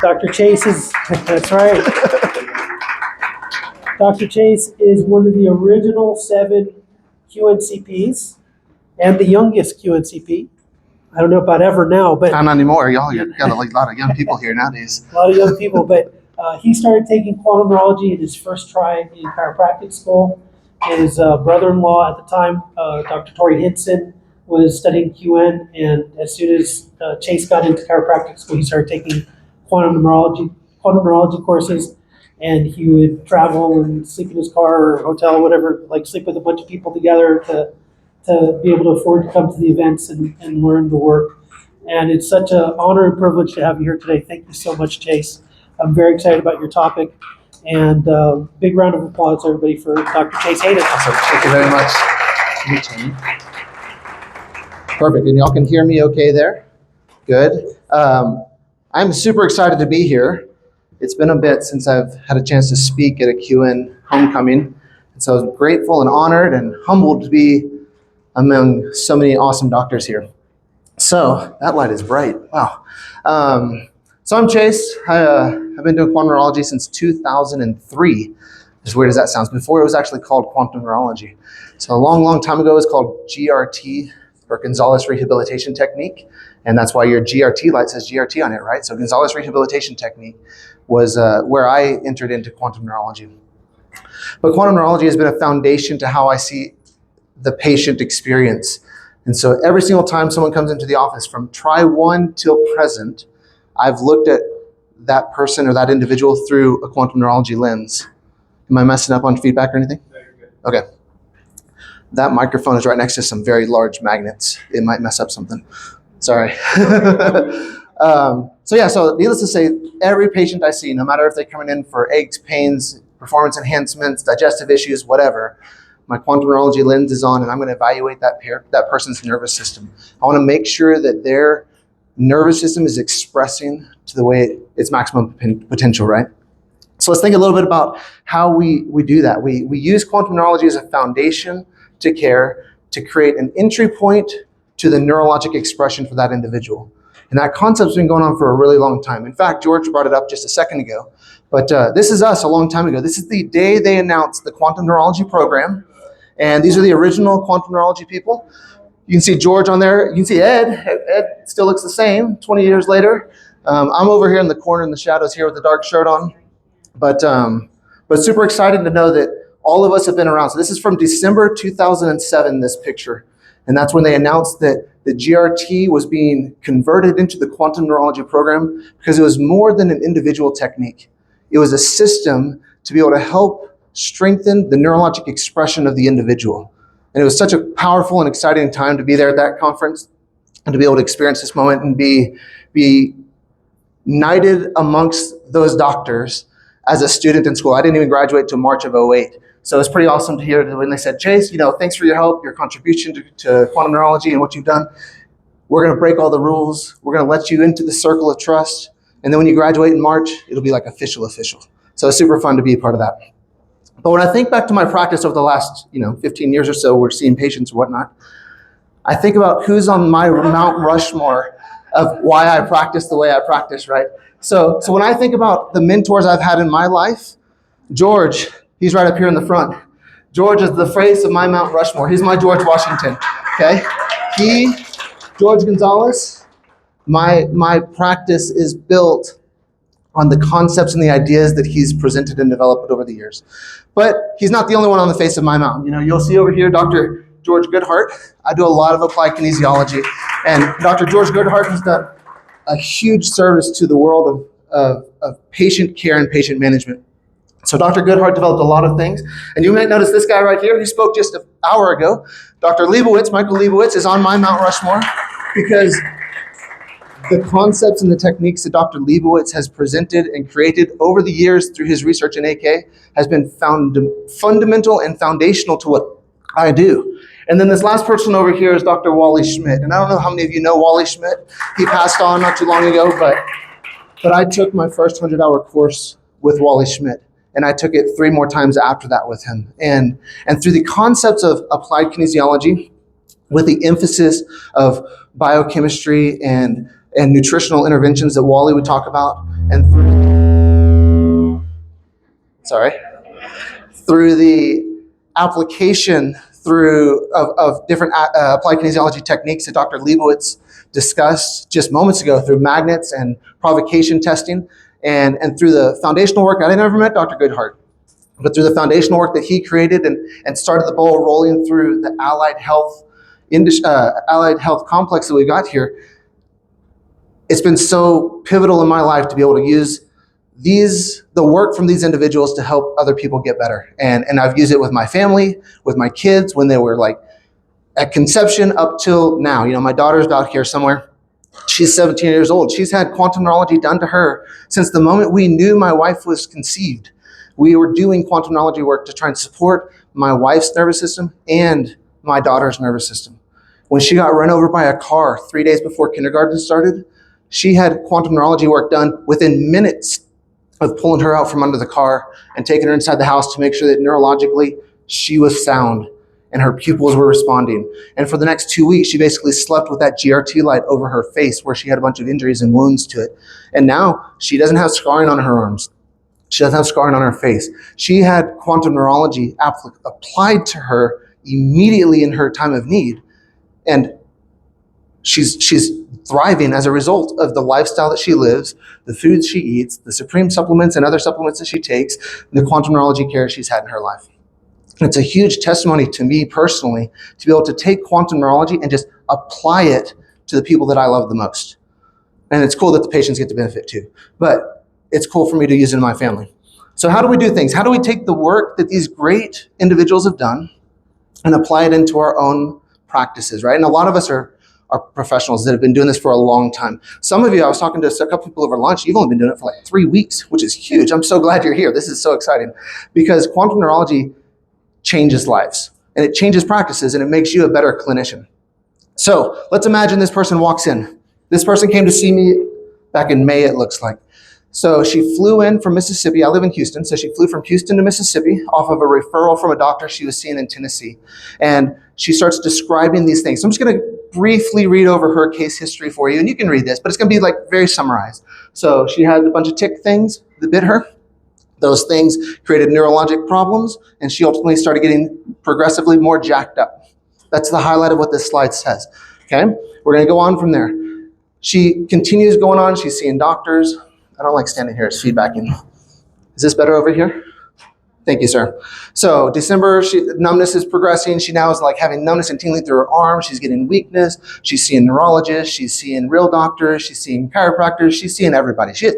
Dr. Chase is, that's right. Dr. Chase is one of the original 7 QNCPs and the youngest QNCP. I don't know about ever now, but not anymore. Y'all got a lot of young people here nowadays. A lot of young people, but he started taking quantum neurology in his first try in chiropractic school. His brother-in-law at the time, Dr. Torrey Hinson, was studying QN, and as soon as Chase got into chiropractic school, he started taking quantum neurology courses, and he would travel and sleep in his car or hotel or whatever, like sleep with a bunch of people together to be able to afford to come to the events and learn the work. And it's such an honor and privilege to have you here today. Thank you so much, Chase. I'm very excited about your topic. And big round of applause, everybody, for Dr. Chase Hayden. Awesome. Thank you very much. Perfect. And y'all can hear me okay there? Good. I'm super excited to be here. It's been a bit since I've had a chance to speak at a QN homecoming. And so I'm grateful and honored and humbled to be among so many awesome doctors here. So that light is bright. Wow. So I'm Chase. I've been doing quantum neurology since 2003. As weird as that sounds, before it was actually called Quantum Neurology. So a long, long time ago, it was called GRT, or Gonzalez Rehabilitation Technique. And that's why your GRT light says GRT on it, right? So Gonzalez Rehabilitation Technique was where I entered into quantum neurology. But quantum neurology has been a foundation to how I see the patient experience. And so every single time someone comes into the office, from try 1 till present, I've looked at that person or that individual through a quantum neurology lens. Am I messing up on feedback or anything? Okay. That microphone is right next to some very large magnets. It might mess up something. Sorry. So needless to say, every patient I see, no matter if they're coming in for aches, pains, performance enhancements, digestive issues, whatever, my quantum neurology lens is on, and I'm going to evaluate that person's nervous system. I want to make sure that their nervous system is expressing to the way its maximum potential, right? So let's think a little bit about how we do that. We use quantum neurology as a foundation to care, to create an entry point to the neurologic expression for that individual. And that concept's been going on for a really long time. In fact, George brought it up just a second ago, but this is us a long time ago. This is the day they announced the Quantum Neurology program, and these are the original quantum neurology people. You can see George on there. You can see Ed. Ed still looks the same 20 years later. I'm over here in the corner in the shadows here with the dark shirt on. But super excited to know that all of us have been around. So this is from December 2007, this picture. And that's when they announced that the GRT was being converted into the quantum neurology program because it was more than an individual technique. It was a system to be able to help strengthen the neurologic expression of the individual. And it was such a powerful and exciting time to be there at that conference and to be able to experience this moment and be united amongst those doctors as a student in school. I didn't even graduate till March of 2008. So it's pretty awesome to hear when they said, Chase, thanks for your help, your contribution to quantum neurology and what you've done. We're going to break all the rules. We're going to let you into the circle of trust. And then when you graduate in March, it'll be like official. So it's super fun to be a part of that. But when I think back to my practice over the last 15 years or so, we're seeing patients and whatnot, I think about who's on my Mount Rushmore of why I practice the way I practice, right? So when I think about the mentors I've had in my life, George, he's right up here in the front. George is the face of my Mount Rushmore. He's my George Washington, okay? George Gonzalez, my practice is built on the concepts and the ideas that he's presented and developed over the years. But he's not the only one on the face of my mountain. You'll see over here Dr. George Goodhart. I do a lot of applied kinesiology, and Dr. George Goodhart has done a huge service to the world of patient care and patient management. So Dr. Goodhart developed a lot of things, and you might notice this guy right here, he spoke just an hour ago. Dr. Michael Leibowitz is on my Mount Rushmore because the concepts and the techniques that Dr. Leibowitz has presented and created over the years through his research in AK has been fundamental and foundational to what I do. And then this last person over here is Dr. Wally Schmidt. And I don't know how many of you know Wally Schmidt. He passed on not too long ago, but I took my first 100-hour course with Wally Schmidt. And I took it 3 more times after that with him. And through the concepts of applied kinesiology, with the emphasis of biochemistry and and nutritional interventions that Wally would talk about, and through the application of different applied kinesiology techniques that Dr. Leibowitz discussed just moments ago through magnets and provocation testing, and through the foundational work. I never met Dr. Goodhart, but through the foundational work that he created and started the ball rolling through the allied health complex that we got here, it's been so pivotal in my life to be able to use the work from these individuals to help other people get better. And I've used it with my family, with my kids when they were like at conception up till now. You know, my daughter's out here somewhere. She's 17 years old. She's had quantum neurology done to her since the moment we knew my wife was conceived. We were doing quantum neurology work to try and support my wife's nervous system and my daughter's nervous system. When she got run over by a car 3 days before kindergarten started, she had quantum neurology work done within minutes of pulling her out from under the car and taking her inside the house to make sure that neurologically she was sound and her pupils were responding. And for the next 2 weeks, she basically slept with that GRT light over her face where she had a bunch of injuries and wounds to it. And now she doesn't have scarring on her arms. She doesn't have scarring on her face. She had quantum neurology applied to her immediately in her time of need. And she's thriving as a result of the lifestyle that she lives, the foods she eats, the Supreme supplements and other supplements that she takes, and the quantum neurology care she's had in her life. And it's a huge testimony to me personally to be able to take quantum neurology and just apply it to the people that I love the most. And it's cool that the patients get to benefit too, but it's cool for me to use it in my family. So how do we do things? How do we take the work that these great individuals have done and apply it into our own practices, right? And a lot of us are professionals that have been doing this for a long time. Some of you, I was talking to a couple people over lunch, you've only been doing it for like 3 weeks, which is huge. I'm so glad you're here. This is so exciting because quantum neurology changes lives and it changes practices and it makes you a better clinician. So let's imagine this person walks in. This person came to see me back in May, it looks like. So she flew in from Mississippi. I live in Houston. So she flew from Houston to Mississippi off of a referral from a doctor she was seeing in Tennessee. And she starts describing these things. So I'm just going to briefly read over her case history for you. And you can read this, but it's going to be like very summarized. So she had a bunch of tick things that bit her. Those things created neurologic problems. And she ultimately started getting progressively more jacked up. That's the highlight of what this slide says. Okay, we're going to go on from there. She continues going on. She's seeing doctors. I don't like standing here. It's feedbacking. Is this better over here? Thank you, sir. So December, numbness is progressing. She now is like having numbness and tingling through her arms. She's getting weakness. She's seeing neurologists. She's seeing real doctors. She's seeing chiropractors. She's seeing everybody. She's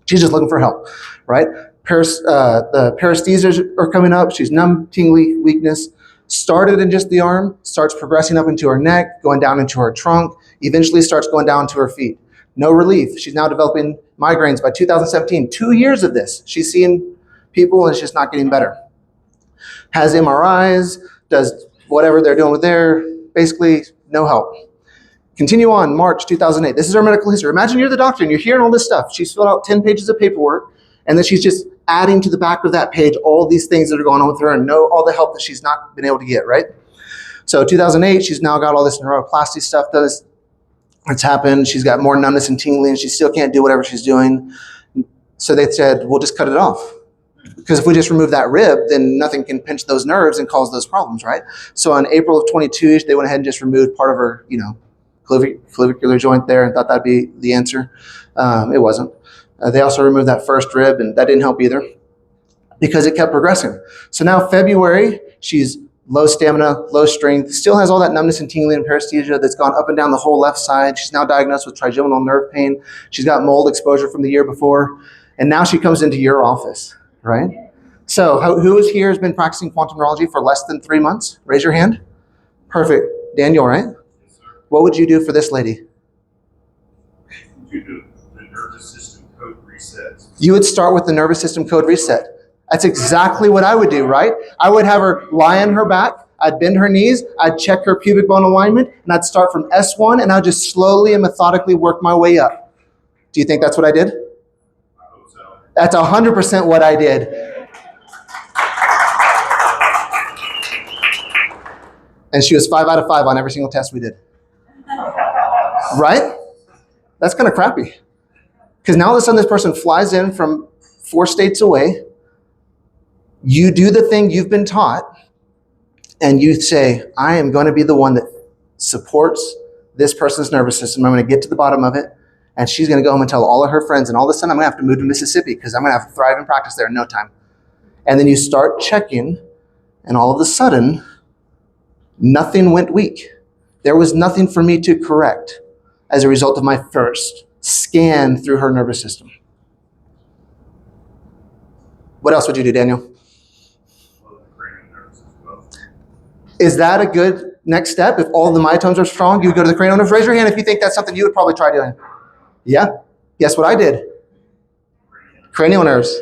just looking for help, right? The paresthesias are coming up. She's numb, tingly, weakness. Started in just the arm, starts progressing up into her neck, going down into her trunk, eventually starts going down to her feet. No relief. She's now developing migraines by 2017. 2 years of this. She's seeing people and it's just not getting better. Has MRIs, does whatever they're doing with there, basically no help. Continue on, March 2008. This is her medical history. Imagine you're the doctor and you're hearing all this stuff. She's filled out 10 pages of paperwork and then she's just adding to the back of that page all these things that are going on with her and all the help that she's not been able to get, right? So 2008, she's now got all this neuroplasty stuff that's happened. She's got more numbness and tingling. She still can't do whatever she's doing. So they said, we'll just cut it off. Because if we just remove that rib, then nothing can pinch those nerves and cause those problems, right? So in April of 22, they went ahead and just removed part of her, clavicular joint there and thought that'd be the answer. It wasn't. They also removed that first rib and that didn't help either because it kept progressing. So now February, she's low stamina, low strength, still has all that numbness and tingling and paresthesia that's gone up and down the whole left side. She's now diagnosed with trigeminal nerve pain. She's got mold exposure from the year before. And now she comes into your office, right? So who is here has been practicing quantum neurology for less than 3 months? Raise your hand. Perfect. Daniel, right? Yes, sir. What would you do for this lady? You do the nervous system code resets. You would start with the nervous system code reset. That's exactly what I would do, right? I would have her lie on her back. I'd bend her knees. I'd check her pubic bone alignment, and I'd start from S1, and I'd just slowly and methodically work my way up. Do you think that's what I did? I hope so. That's 100% what I did. And she was 5 out of 5 on every single test we did. Right? That's kind of crappy. Because now all of a sudden this person flies in from 4 states away. You do the thing you've been taught, and you say, I am going to be the one that supports this person's nervous system. I'm going to get to the bottom of it, and she's going to go home and tell all of her friends, and all of a sudden I'm going to have to move to Mississippi because I'm going to have to thrive and practice there in no time. And then you start checking, and all of a sudden, nothing went weak. There was nothing for me to correct as a result of my first scan through her nervous system. What else would you do, Daniel? Well, the cranial nerves as well. Is that a good next step? If all the myotomes are strong, you would go to the cranial nerves. Raise your hand if you think that's something you would probably try doing. Yeah? Guess what I did? Cranial nerves.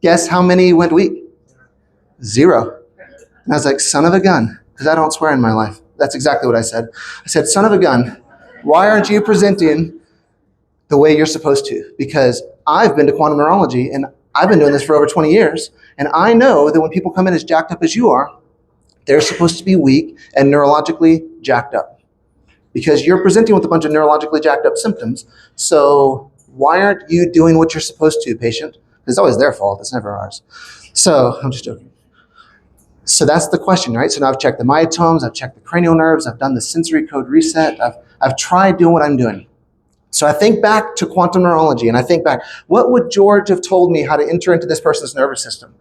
Guess how many went weak? 0. And I was like, son of a gun, because I don't swear in my life. That's exactly what I said. I said, son of a gun, why aren't you presenting the way you're supposed to? Because I've been to Quantum Neurology, and I've been doing this for over 20 years, and I know that when people come in as jacked up as you are, they're supposed to be weak and neurologically jacked up. Because you're presenting with a bunch of neurologically jacked up symptoms, so why aren't you doing what you're supposed to, patient? It's always their fault, it's never ours. So, I'm just joking. So that's the question, right? So now I've checked the myotomes, I've checked the cranial nerves, I've done the sensory code reset, I've tried doing what I'm doing. So I think back to quantum neurology, and I think back, what would George have told me how to enter into this person's nervous system?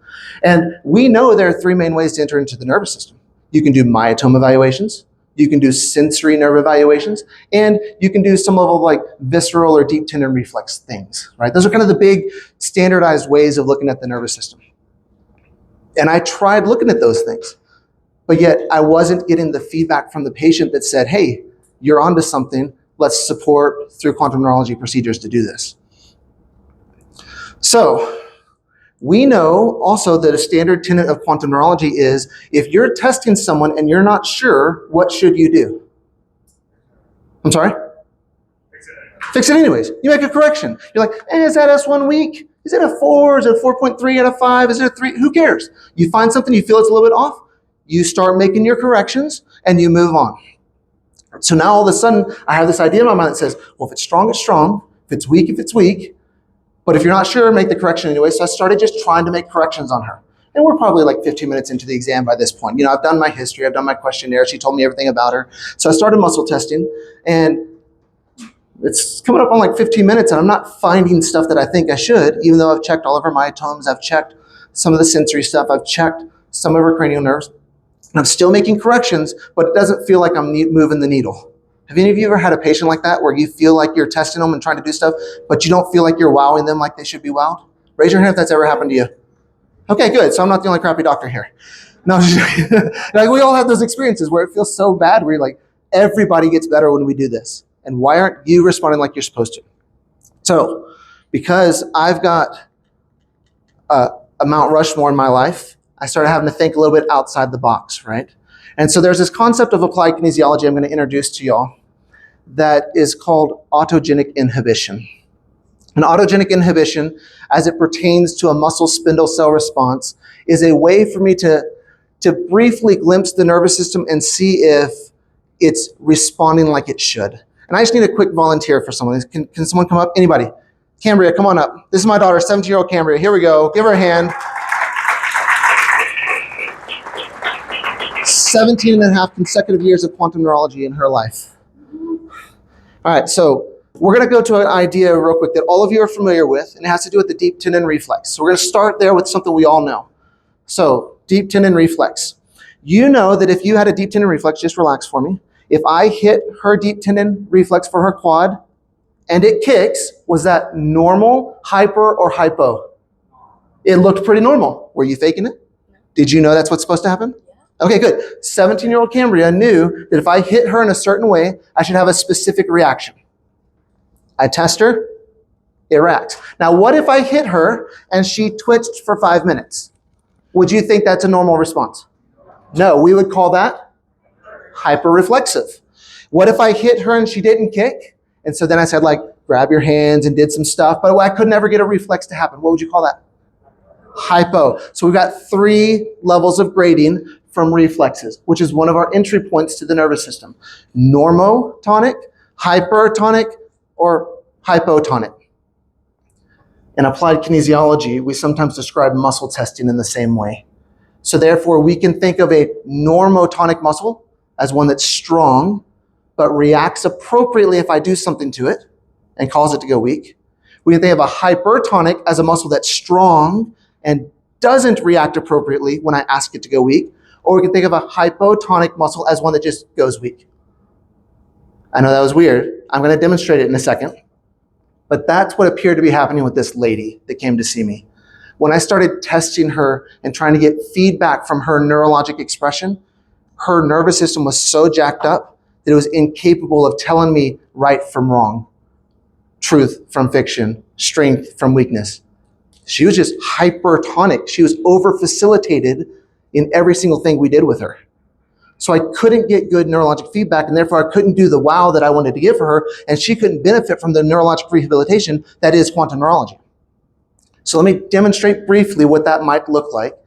And we know there are 3 main ways to enter into the nervous system. You can do myotome evaluations, you can do sensory nerve evaluations, and you can do some level of like visceral or deep tendon reflex things, right? Those are kind of the big standardized ways of looking at the nervous system. And I tried looking at those things, but yet I wasn't getting the feedback from the patient that said, hey, you're onto something. Let's support through quantum neurology procedures to do this. So we know also that a standard tenet of quantum neurology is if you're testing someone and you're not sure, what should you do? I'm sorry? Fix it anyways. You make a correction. You're like, is that S1 weak? Is it a 4? Is it a 4.3 out of 5? Is it a 3? Who cares? You find something you feel it's a little bit off, you start making your corrections, and you move on. So now all of a sudden, I have this idea in my mind that says, well, if it's strong, it's strong. If it's weak, it's weak. But if you're not sure, make the correction anyway. So I started just trying to make corrections on her. And we're probably like 15 minutes into the exam by this point. You know, I've done my history, I've done my questionnaire. She told me everything about her. So I started muscle testing, and it's coming up on like 15 minutes, and I'm not finding stuff that I think I should, even though I've checked all of her myotomes, I've checked some of the sensory stuff, I've checked some of her cranial nerves, and I'm still making corrections, but it doesn't feel like I'm moving the needle. Have any of you ever had a patient like that where you feel like you're testing them and trying to do stuff, but you don't feel like you're wowing them like they should be wowed? Raise your hand if that's ever happened to you. Okay, good. So I'm not the only crappy doctor here. No, like we all have those experiences where it feels so bad where you're like, everybody gets better when we do this. And why aren't you responding like you're supposed to? So, because I've got a Mount Rushmore in my life, I started having to think a little bit outside the box, right? And so there's this concept of applied kinesiology I'm going to introduce to y'all that is called autogenic inhibition. And autogenic inhibition, as it pertains to a muscle spindle cell response, is a way for me to briefly glimpse the nervous system and see if it's responding like it should. And I just need a quick volunteer for someone. Can someone come up? Anybody? Cambria, come on up. This is my daughter, 17-year-old Cambria. Here we go. Give her a hand. 17 and a half consecutive years of quantum neurology in her life. All right, so we're going to go to an idea real quick that all of you are familiar with, and it has to do with the deep tendon reflex. So we're going to start there with something we all know. So deep tendon reflex. You know that if you had a deep tendon reflex, just relax for me. If I hit her deep tendon reflex for her quad and it kicks, was that normal, hyper, or hypo? It looked pretty normal. Were you faking it? Did you know that's what's supposed to happen? Okay, good. 17-year-old Cambria knew that if I hit her in a certain way, I should have a specific reaction. I test her, it reacts. Now, what if I hit her and she twitched for 5 minutes? Would you think that's a normal response? No, we would call that hyperreflexive. What if I hit her and she didn't kick? And so then I said, like, grab your hands and did some stuff, but I could never get a reflex to happen. What would you call that? Hypo. So we've got 3 levels of grading from reflexes, which is one of our entry points to the nervous system. Normotonic, hypertonic, or hypotonic. In applied kinesiology, we sometimes describe muscle testing in the same way. So therefore, we can think of a normotonic muscle as one that's strong, but reacts appropriately if I do something to it and cause it to go weak. We can think of a hypertonic as a muscle that's strong and doesn't react appropriately when I ask it to go weak. Or we can think of a hypotonic muscle as one that just goes weak. I know that was weird. I'm going to demonstrate it in a second. But that's what appeared to be happening with this lady that came to see me. When I started testing her and trying to get feedback from her neurologic expression, her nervous system was so jacked up that it was incapable of telling me right from wrong, truth from fiction, strength from weakness. She was just hypertonic. She was over-facilitated in every single thing we did with her. So I couldn't get good neurologic feedback, and therefore I couldn't do the wow that I wanted to give for her, and she couldn't benefit from the neurologic rehabilitation that is quantum neurology. So let me demonstrate briefly what that might look like.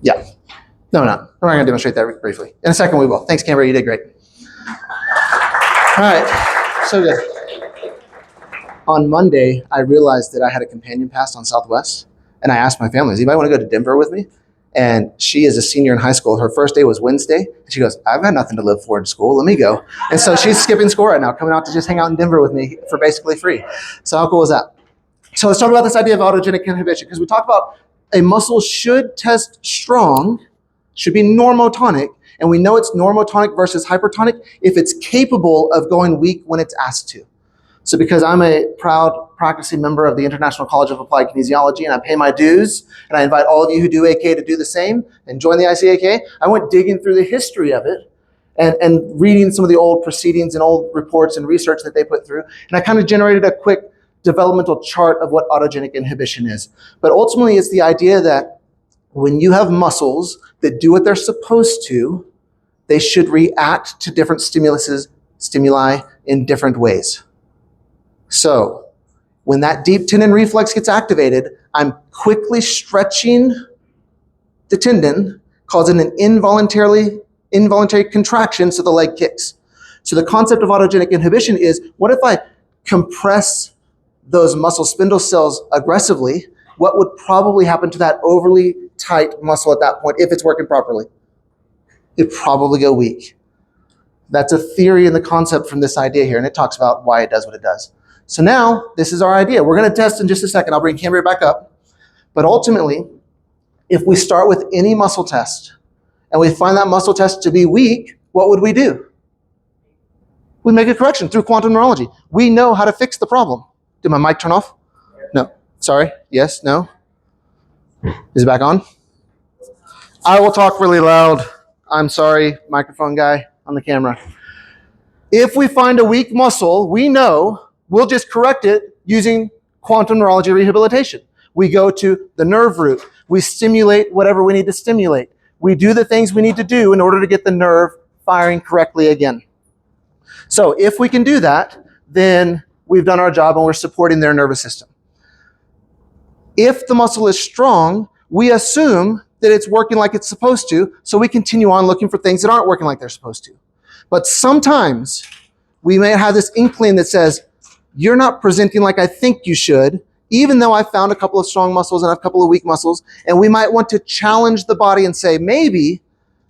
Yeah. No, we're not going to demonstrate that briefly. In a second we will. Thanks, Canberra. You did great. All right. So good. On Monday, I realized that I had a companion pass on Southwest, and I asked my family, does anybody want to go to Denver with me? And she is a senior in high school. Her first day was Wednesday. And she goes, I've got nothing to live for in school. Let me go. And so she's skipping school right now, coming out to just hang out in Denver with me for basically free. So how cool is that? So let's talk about this idea of autogenic inhibition, because we talked about a muscle should test strong, should be normotonic, and we know it's normotonic versus hypertonic if it's capable of going weak when it's asked to. So because I'm a proud practicing member of the International College of Applied Kinesiology and I pay my dues, and I invite all of you who do AK to do the same and join the ICAK, I went digging through the history of it and reading some of the old proceedings and old reports and research that they put through. And I kind of generated a quick developmental chart of what autogenic inhibition is. But ultimately, it's the idea that when you have muscles that do what they're supposed to, they should react to different stimuli in different ways. So when that deep tendon reflex gets activated, I'm quickly stretching the tendon, causing an involuntary contraction so the leg kicks. So the concept of autogenic inhibition is, what if I compress those muscle spindle cells aggressively? What would probably happen to that overly tight muscle at that point if it's working properly? It'd probably go weak. That's a theory in the concept from this idea here, and it talks about why it does what it does. So now, this is our idea. We're going to test in just a second. I'll bring Cambria back up. But ultimately, if we start with any muscle test, and we find that muscle test to be weak, what would we do? We make a correction through quantum neurology. We know how to fix the problem. Did my mic turn off? No. Sorry. Yes? No? Is it back on? I will talk really loud. I'm sorry, microphone guy on the camera. If we find a weak muscle, we know we'll just correct it using quantum neurology rehabilitation. We go to the nerve root. We stimulate whatever we need to stimulate. We do the things we need to do in order to get the nerve firing correctly again. So if we can do that, then we've done our job and we're supporting their nervous system. If the muscle is strong, we assume that it's working like it's supposed to, so we continue on looking for things that aren't working like they're supposed to. But sometimes we may have this inkling that says, you're not presenting like I think you should, even though I found a couple of strong muscles and a couple of weak muscles, and we might want to challenge the body and say, maybe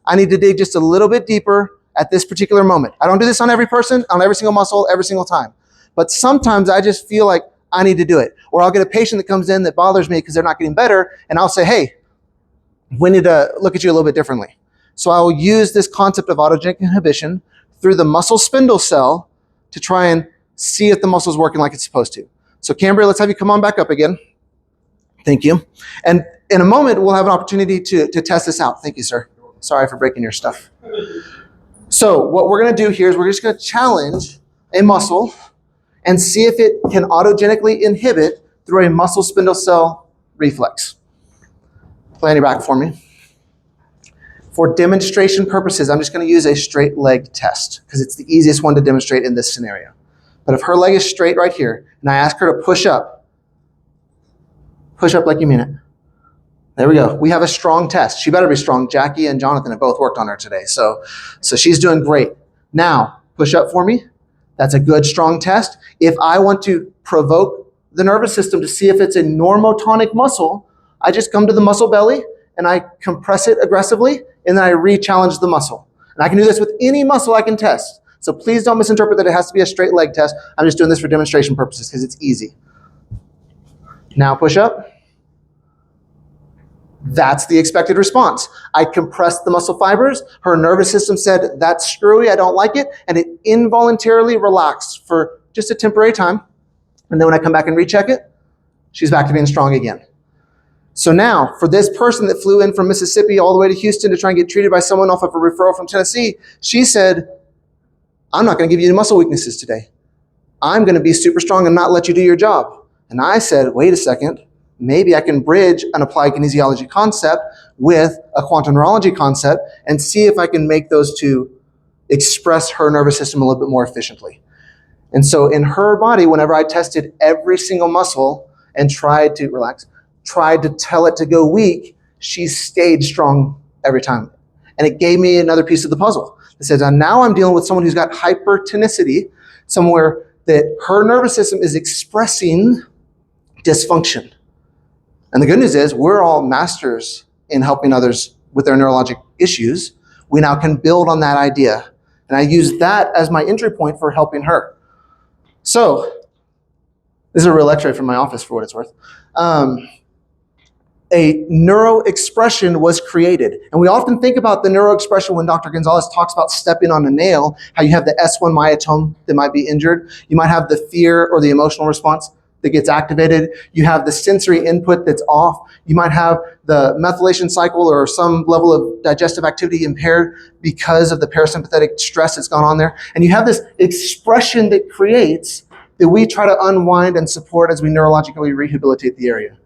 I need to dig just a little bit deeper at this particular moment. I don't do this on every person, on every single muscle, every single time. But sometimes I just feel like I need to do it. Or I'll get a patient that comes in that bothers me because they're not getting better, and I'll say, hey, we need to look at you a little bit differently. So I will use this concept of autogenic inhibition through the muscle spindle cell to try and see if the muscle is working like it's supposed to. So Cambria, let's have you come on back up again. Thank you. And in a moment, we'll have an opportunity to test this out. Thank you, sir. Sorry for breaking your stuff. So what we're going to do here is we're just going to challenge a muscle and see if it can autogenically inhibit through a muscle spindle cell reflex. Play on your back for me. For demonstration purposes, I'm just going to use a straight leg test because it's the easiest one to demonstrate in this scenario. But if her leg is straight right here, and I ask her to push up like you mean it. There we go. We have a strong test. She better be strong. Jackie and Jonathan have both worked on her today. So she's doing great. Now, push up for me. That's a good, strong test. If I want to provoke the nervous system to see if it's a normotonic muscle, I just come to the muscle belly and I compress it aggressively, and then I re-challenge the muscle. And I can do this with any muscle I can test. So please don't misinterpret that it has to be a straight leg test. I'm just doing this for demonstration purposes because it's easy. Now push up. That's the expected response. I compressed the muscle fibers. Her nervous system said, that's screwy, I don't like it. And it involuntarily relaxed for just a temporary time. And then when I come back and recheck it, she's back to being strong again. So now, for this person that flew in from Mississippi all the way to Houston to try and get treated by someone off of a referral from Tennessee, she said, I'm not going to give you muscle weaknesses today. I'm going to be super strong and not let you do your job. And I said, wait a second, maybe I can bridge an applied kinesiology concept with a quantum neurology concept and see if I can make those two express her nervous system a little bit more efficiently. And so in her body, whenever I tested every single muscle and tried to relax, tried to tell it to go weak, she stayed strong every time. And it gave me another piece of the puzzle. It says, now I'm dealing with someone who's got hypertonicity, somewhere that her nervous system is expressing dysfunction. And the good news is we're all masters in helping others with their neurologic issues. We now can build on that idea. And I use that as my entry point for helping her. So this is a real x-ray from my office for what it's worth. A neuroexpression was created. And we often think about the neuroexpression when Dr. Gonzalez talks about stepping on a nail, how you have the S1 myotome that might be injured. You might have the fear or the emotional response that gets activated. You have the sensory input that's off. You might have the methylation cycle or some level of digestive activity impaired because of the parasympathetic stress that's gone on there. And you have this expression that creates that we try to unwind and support as we neurologically rehabilitate the area.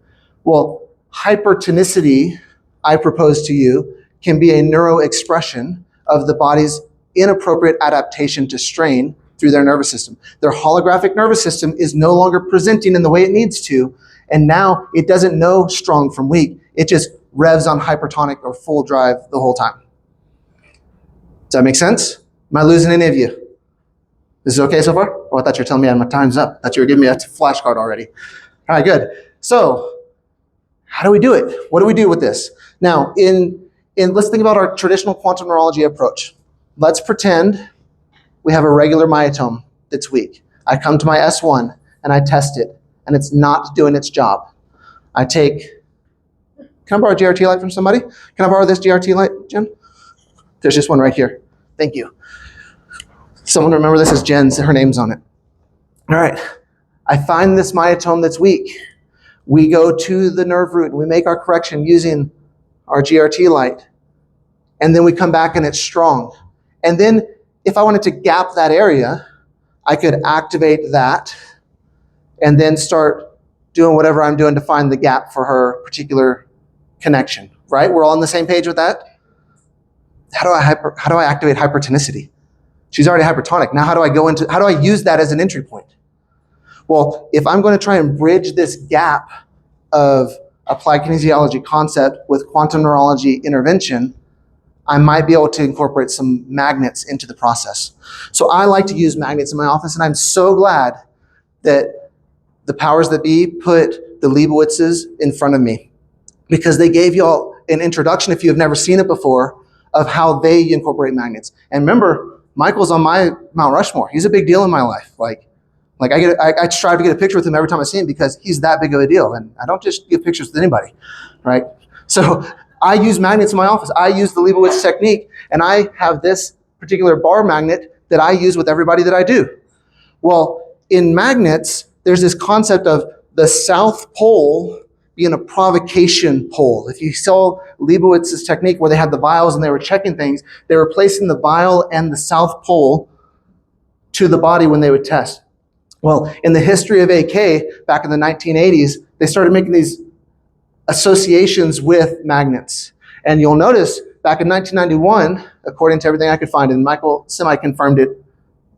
Well, hypertonicity, I propose to you, can be a neuroexpression of the body's inappropriate adaptation to strain through their nervous system. Their holographic nervous system is no longer presenting in the way it needs to, and now it doesn't know strong from weak. It just revs on hypertonic or full drive the whole time. Does that make sense? Am I losing any of you? This is okay so far? Oh, I thought you were telling me my time's up. I thought you were giving me a flashcard already. All right, good. So, how do we do it? What do we do with this? Now, let's think about our traditional quantum neurology approach. Let's pretend we have a regular myotome that's weak. I come to my S1 and I test it, and it's not doing its job. I take, can I borrow a GRT light from somebody? Can I borrow this GRT light, Jen? There's just one right here. Thank you. Someone remember this as Jen's, her name's on it. All right, I find this myotome that's weak. We go to the nerve root and we make our correction using our GRT light. And then we come back and it's strong. And then if I wanted to gap that area, I could activate that and then start doing whatever I'm doing to find the gap for her particular connection, right? We're all on the same page with that? How do I activate hypertonicity? She's already hypertonic. Now how do I use that as an entry point? Well, if I'm going to try and bridge this gap of applied kinesiology concept with quantum neurology intervention, I might be able to incorporate some magnets into the process. So I like to use magnets in my office, and I'm so glad that the powers that be put the Leibowitzes in front of me, because they gave you all an introduction, if you have never seen it before, of how they incorporate magnets. And remember, Michael's on my Mount Rushmore. He's a big deal in my life. Like I strive to get a picture with him every time I see him because he's that big of a deal. And I don't just get pictures with anybody, right? So I use magnets in my office. I use the Leibowitz technique, and I have this particular bar magnet that I use with everybody that I do. Well, in magnets, there's this concept of the south pole being a provocation pole. If you saw Leibowitz's technique where they had the vials and they were checking things, they were placing the vial and the south pole to the body when they would test. Well, in the history of AK, back in the 1980s, they started making these associations with magnets. And you'll notice back in 1991, according to everything I could find, and Michael semi-confirmed it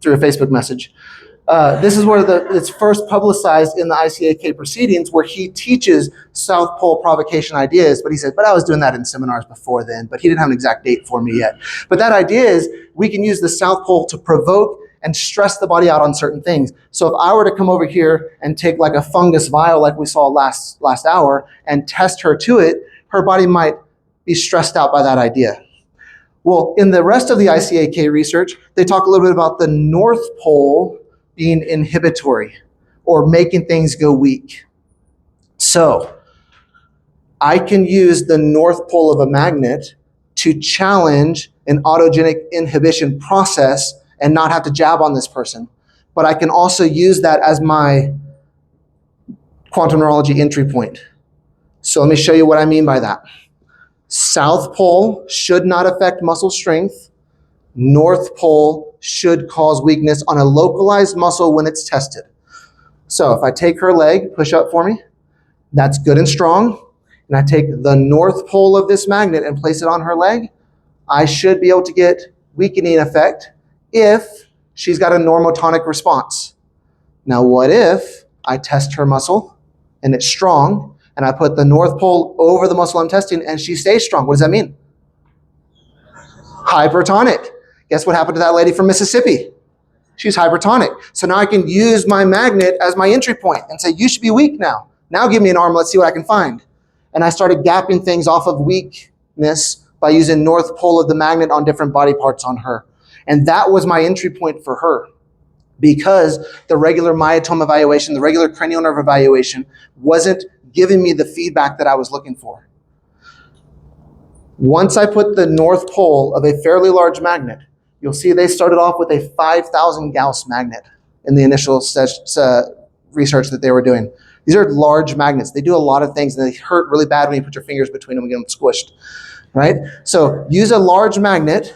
through a Facebook message, this is where it's first publicized in the ICAK proceedings, where he teaches South Pole provocation ideas. But he said, but I was doing that in seminars before then, but he didn't have an exact date for me yet. But that idea is we can use the South Pole to provoke and stress the body out on certain things. So if I were to come over here and take like a fungus vial like we saw last hour and test her to it, her body might be stressed out by that idea. Well, in the rest of the ICAK research, they talk a little bit about the North Pole being inhibitory or making things go weak. So I can use the North Pole of a magnet to challenge an autogenic inhibition process and not have to jab on this person. But I can also use that as my quantum neurology entry point. So let me show you what I mean by that. South pole should not affect muscle strength. North pole should cause weakness on a localized muscle when it's tested. So if I take her leg, push up for me, that's good and strong, and I take the north pole of this magnet and place it on her leg, I should be able to get weakening effect if she's got a normotonic response. Now what if I test her muscle and it's strong, and I put the north pole over the muscle I'm testing and she stays strong? What does that mean? Hypertonic. Guess what happened to that lady from Mississippi? She's hypertonic. So now I can use my magnet as my entry point and say, you should be weak now. Now give me an arm, let's see what I can find. And I started gapping things off of weakness by using north pole of the magnet on different body parts on her. And that was my entry point for her, because the regular myotome evaluation, the regular cranial nerve evaluation wasn't giving me the feedback that I was looking for. Once I put the north pole of a fairly large magnet, you'll see they started off with a 5,000 Gauss magnet in the initial research that they were doing. These are large magnets. They do a lot of things, and they hurt really bad when you put your fingers between them and get them squished, right? So use a large magnet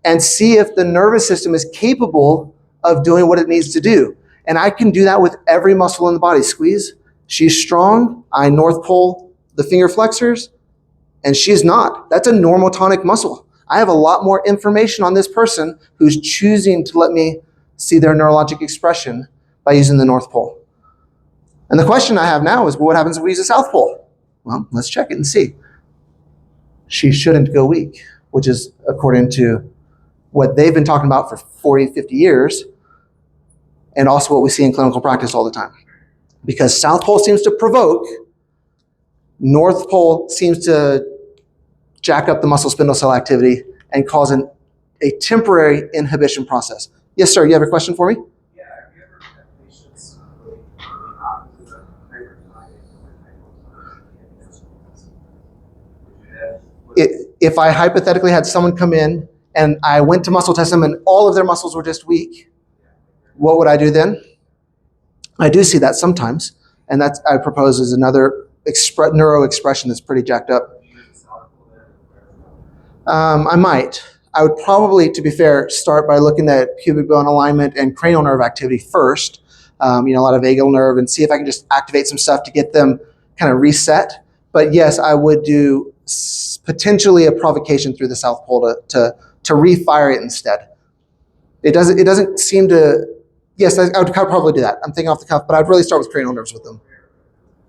and see if the nervous system is capable of doing what it needs to do. And I can do that with every muscle in the body. Squeeze. She's strong. I north pole the finger flexors, and she's not. That's a normotonic muscle. I have a lot more information on this person who's choosing to let me see their neurologic expression by using the north pole. And the question I have now is, well, what happens if we use the south pole? Well, let's check it and see. She shouldn't go weak, which is according to what they've been talking about for 40, 50 years, and also what we see in clinical practice all the time. Because south pole seems to provoke, north pole seems to jack up the muscle spindle cell activity and cause a temporary inhibition process. Yes, sir, you have a question for me? Yeah, have you ever had patients really opposite of hypertonic and If I hypothetically had someone come in and I went to muscle test them and all of their muscles were just weak, what would I do then? I do see that sometimes, and that's, I propose, is another neuro expression that's pretty jacked up. I might. I would probably, to be fair, start by looking at pubic bone alignment and cranial nerve activity first, a lot of vagal nerve, and see if I can just activate some stuff to get them kind of reset. But yes, I would do potentially a provocation through the south pole to refire it instead. It doesn't seem to, yes, I would probably do that. I'm thinking off the cuff, but I'd really start with cranial nerves with them.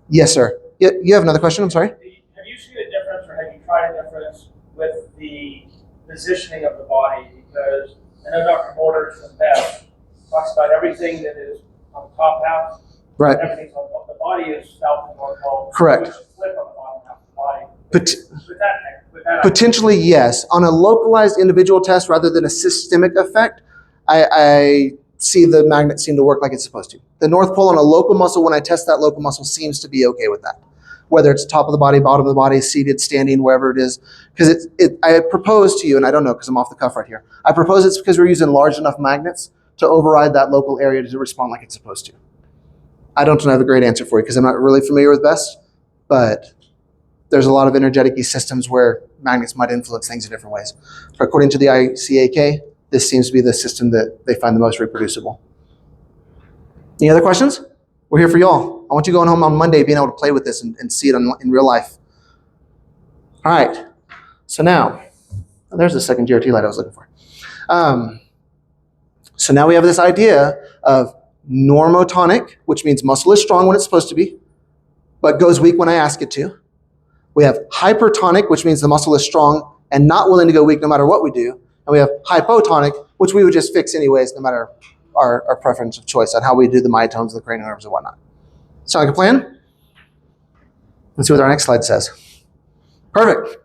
Yes, sir. You have another question? I'm sorry? Have you seen a difference, or have you tried a difference with the positioning of the body? Because I know Dr. Borders from Beth talks about everything that is on the top half. Right. Everything's on the body is south and north pole. Correct. So flip on the bottom half of the body. But With that potentially, yes. On a localized individual test rather than a systemic effect, I see the magnet seem to work like it's supposed to. The north pole on a local muscle, when I test that local muscle, seems to be okay with that. Whether it's top of the body, bottom of the body, seated, standing, wherever it is. Because I propose to you, and I don't know because I'm off the cuff right here, I propose it's because we're using large enough magnets to override that local area to respond like it's supposed to. I don't have a great answer for you because I'm not really familiar with BEST, but there's a lot of energetic systems where magnets might influence things in different ways. But according to the ICAK, this seems to be the system that they find the most reproducible. Any other questions? We're here for y'all. I want you going home on Monday being able to play with this and see it in real life. All right. So now, there's the second GRT light I was looking for. So now we have this idea of normotonic, which means muscle is strong when it's supposed to be, but goes weak when I ask it to. We have hypertonic, which means the muscle is strong and not willing to go weak no matter what we do. and we have hypotonic, which we would just fix anyways, no matter our preference of choice on how we do the myotones, the cranial nerves, and whatnot. Sound like a plan? Let's see what our next slide says. Perfect.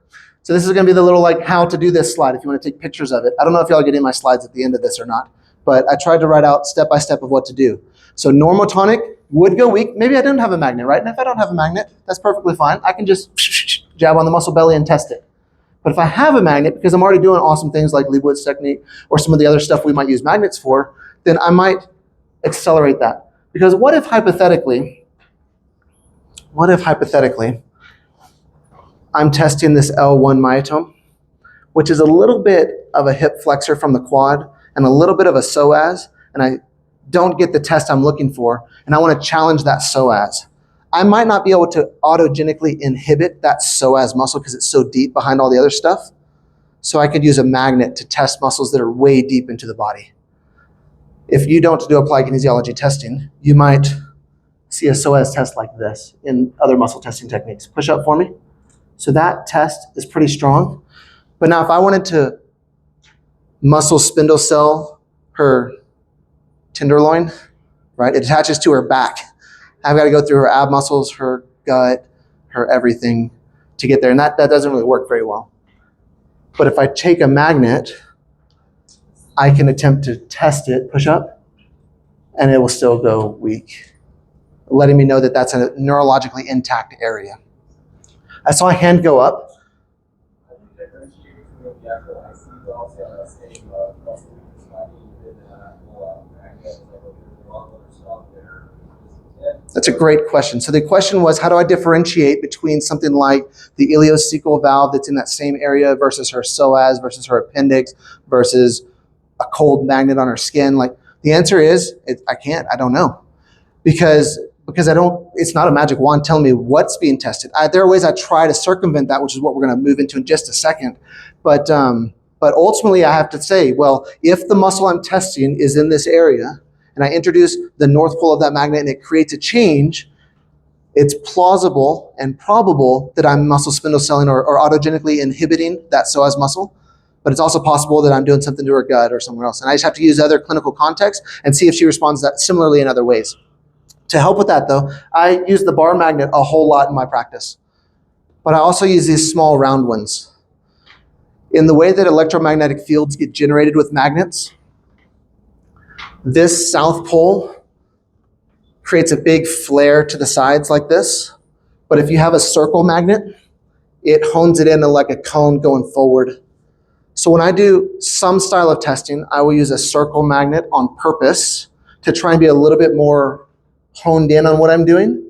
So this is going to be the little like how to do this slide if you want to take pictures of it. I don't know if y'all are getting my slides at the end of this or not, but I tried to write out step by step of what to do. So normotonic would go weak. Maybe I didn't have a magnet, right? And if I don't have a magnet, that's perfectly fine. I can just jab on the muscle belly and test it. But if I have a magnet, because I'm already doing awesome things like Leibowitz technique or some of the other stuff we might use magnets for, then I might accelerate that. Because what if hypothetically, I'm testing this L1 myotome, which is a little bit of a hip flexor from the quad and a little bit of a psoas, and I don't get the test I'm looking for, and I want to challenge that psoas. I might not be able to autogenically inhibit that psoas muscle because it's so deep behind all the other stuff. So I could use a magnet to test muscles that are way deep into the body. If you don't do applied kinesiology testing, you might see a psoas test like this in other muscle testing techniques. Push up for me. So that test is pretty strong. But now if I wanted to muscle spindle cell her tenderloin, right? It attaches to her back. I've got to go through her ab muscles, her gut, her everything to get there. And that doesn't really work very well. But if I take a magnet, I can attempt to test it, push up, and it will still go weak, letting me know that that's a neurologically intact area. I saw a hand go up. That's a great question. So the question was, how do I differentiate between something like the ileocecal valve that's in that same area versus her psoas, versus her appendix, versus a cold magnet on her skin? Like the answer is, I can't. I don't know, because I don't. It's not a magic wand telling me what's being tested. There are ways I try to circumvent that, which is what we're going to move into in just a second. But ultimately, I have to say, well, if the muscle I'm testing is in this area, and I introduce the north pole of that magnet and it creates a change, it's plausible and probable that I'm muscle spindle celling or autogenically inhibiting that psoas muscle. But it's also possible that I'm doing something to her gut or somewhere else. And I just have to use other clinical context and see if she responds that similarly in other ways. To help with that though, I use the bar magnet a whole lot in my practice. But I also use these small round ones. In the way that electromagnetic fields get generated with magnets, this south pole creates a big flare to the sides like this. But if you have a circle magnet, it hones it in like a cone going forward. So when I do some style of testing, I will use a circle magnet on purpose to try and be a little bit more honed in on what I'm doing.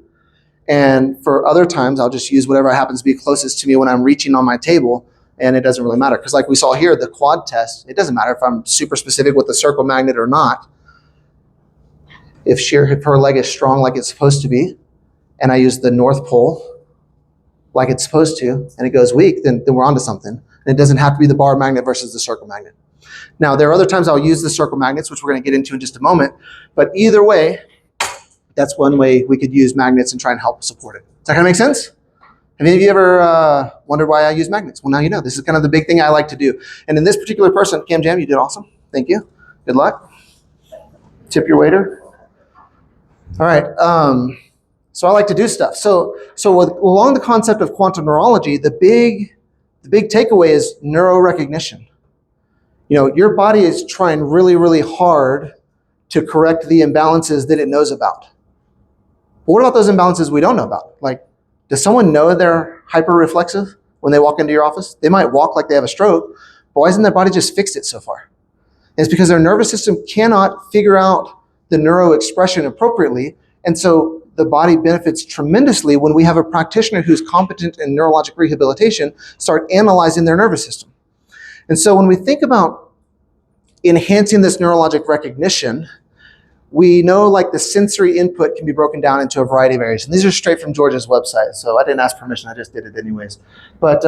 And for other times, I'll just use whatever happens to be closest to me when I'm reaching on my table, and it doesn't really matter. Because like we saw here, the quad test, it doesn't matter if I'm super specific with the circle magnet or not. If her leg is strong like it's supposed to be, and I use the north pole like it's supposed to, and it goes weak, then we're onto something. And it doesn't have to be the bar magnet versus the circle magnet. Now, there are other times I'll use the circle magnets, which we're going to get into in just a moment. But either way, that's one way we could use magnets and try and help support it. Does that kind of make sense? Have any of you ever wondered why I use magnets? Well, now you know. This is kind of the big thing I like to do. And in this particular person, Cam Jam, you did awesome. Thank you. Good luck. Tip your waiter. All right. So I like to do stuff. So along the concept of quantum neurology, the big takeaway is neurorecognition. You know, your body is trying really, really hard to correct the imbalances that it knows about. But what about those imbalances we don't know about? Like, does someone know they're hyper-reflexive when they walk into your office? They might walk like they have a stroke, but why hasn't their body just fixed it so far? And it's because their nervous system cannot figure out the neuro expression appropriately, and so the body benefits tremendously when we have a practitioner who's competent in neurologic rehabilitation start analyzing their nervous system. And so when we think about enhancing this neurologic recognition, we know like the sensory input can be broken down into a variety of areas. And these are straight from George's website, so I didn't ask permission, I just did it anyways. But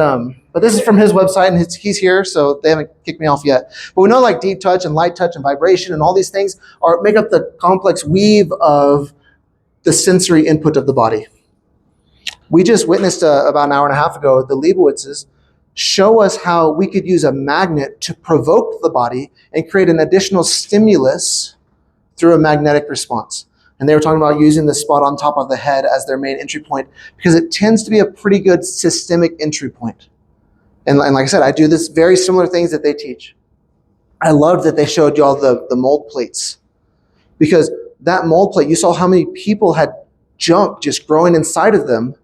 this is from his website, and he's here, so they haven't kicked me off yet. But we know like deep touch and light touch and vibration and all these things make up the complex weave of the sensory input of the body. We just witnessed about an hour and a half ago the Leibowitzes show us how we could use a magnet to provoke the body and create an additional stimulus through a magnetic response. And they were talking about using the spot on top of the head as their main entry point because it tends to be a pretty good systemic entry point. And like I said, I do this very similar things that they teach. I loved that they showed you all the mold plates, because that mold plate, you saw how many people had junk just growing inside of them,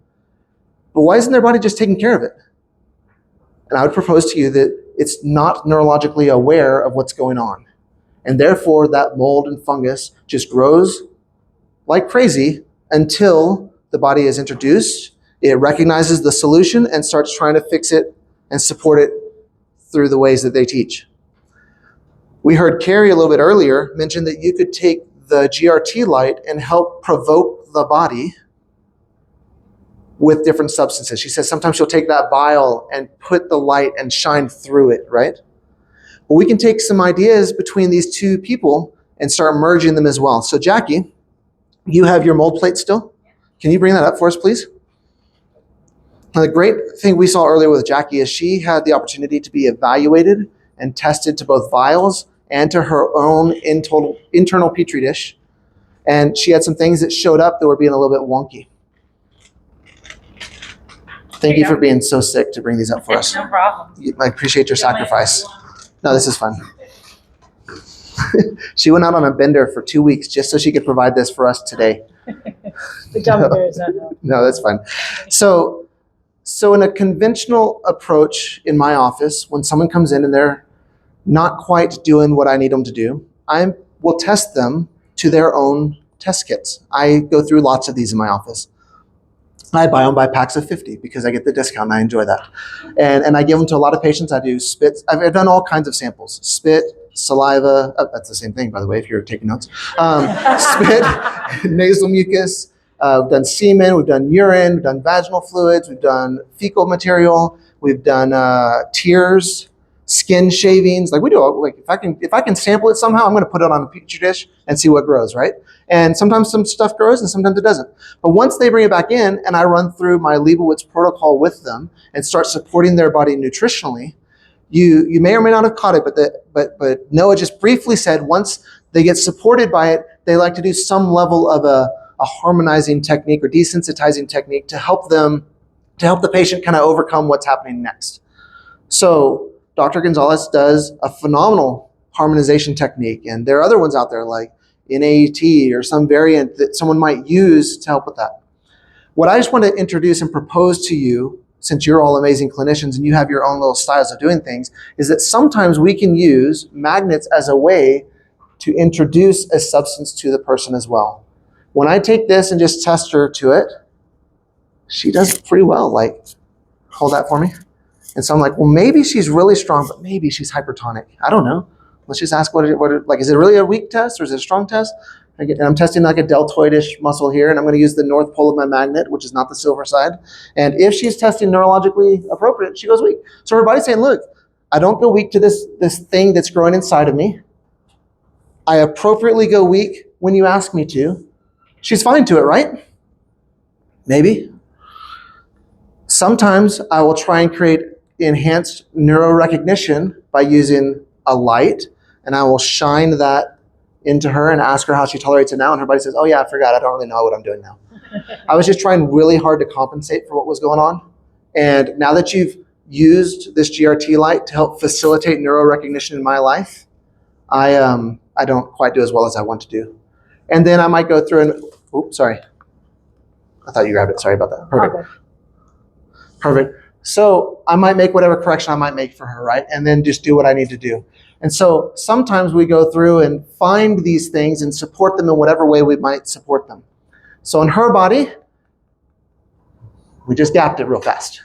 but why isn't their body just taking care of it? And I would propose to you that it's not neurologically aware of what's going on. And therefore, that mold and fungus just grows like crazy until the body is introduced, it recognizes the solution and starts trying to fix it and support it through the ways that they teach. We heard Carrie a little bit earlier mention that you could take the GRT light and help provoke the body with different substances. She says sometimes she'll take that vial and put the light and shine through it, right? Well, we can take some ideas between these two people and start merging them as well. So Jackie, you have your mold plate still? Can you bring that up for us, please? Now, the great thing we saw earlier with Jackie is she had the opportunity to be evaluated and tested to both vials and to her own internal Petri dish. And she had some things that showed up that were being a little bit wonky. Thank you for being so sick to bring these up for us. No problem. I appreciate your sacrifice. No, this is fun. She went out on a bender for 2 weeks just so she could provide this for us today. The gummy bears don't help. No, that's fine. So in a conventional approach in my office, when someone comes in and they're not quite doing what I need them to do, I will test them to their own test kits. I go through lots of these in my office. I buy them by packs of 50 because I get the discount and I enjoy that. And I give them to a lot of patients. I do spit. I've done all kinds of samples. Spit, saliva. Oh, that's the same thing, by the way, if you're taking notes. Spit, nasal mucus. We've done semen. We've done urine. We've done vaginal fluids. We've done fecal material. We've done tears, skin shavings. Like we do. Like if I can sample it somehow, I'm going to put it on a petri dish and see what grows, right? And sometimes some stuff grows and sometimes it doesn't. But once they bring it back in and I run through my Leibowitz protocol with them and start supporting their body nutritionally, you may or may not have caught it, but Noah just briefly said once they get supported by it, they like to do some level of a harmonizing technique or desensitizing technique to help the patient kind of overcome what's happening next. So Dr. Gonzalez does a phenomenal harmonization technique, and there are other ones out there like NAET or some variant that someone might use to help with that. What I just want to introduce and propose to you, since you're all amazing clinicians and you have your own little styles of doing things, is that sometimes we can use magnets as a way to introduce a substance to the person as well. When I take this and just test her to it, she does pretty well. Like, hold that for me. And so I'm like, well, maybe she's really strong, but maybe she's hypertonic. I don't know. Let's just ask like, is it really a weak test or is it a strong test? And I'm testing like a deltoidish muscle here, and I'm going to use the north pole of my magnet, which is not the silver side. And if she's testing neurologically appropriate, she goes weak. So her body's saying, look, I don't go weak to this thing that's growing inside of me. I appropriately go weak when you ask me to. She's fine to it, right? Maybe. Sometimes I will try and create enhanced neurorecognition by using a light, and I will shine that into her and ask her how she tolerates it now, and her body says, oh yeah, I forgot, I don't really know what I'm doing now. I was just trying really hard to compensate for what was going on, and now that you've used this GRT light to help facilitate neurorecognition in my life, I don't quite do as well as I want to do. And then I might go through and, oops, sorry. I thought you grabbed it, sorry about that. Perfect. Okay. Perfect. So I might make whatever correction I might make for her, right? And then just do what I need to do. And so sometimes we go through and find these things and support them in whatever way we might support them. So in her body, we just gapped it real fast.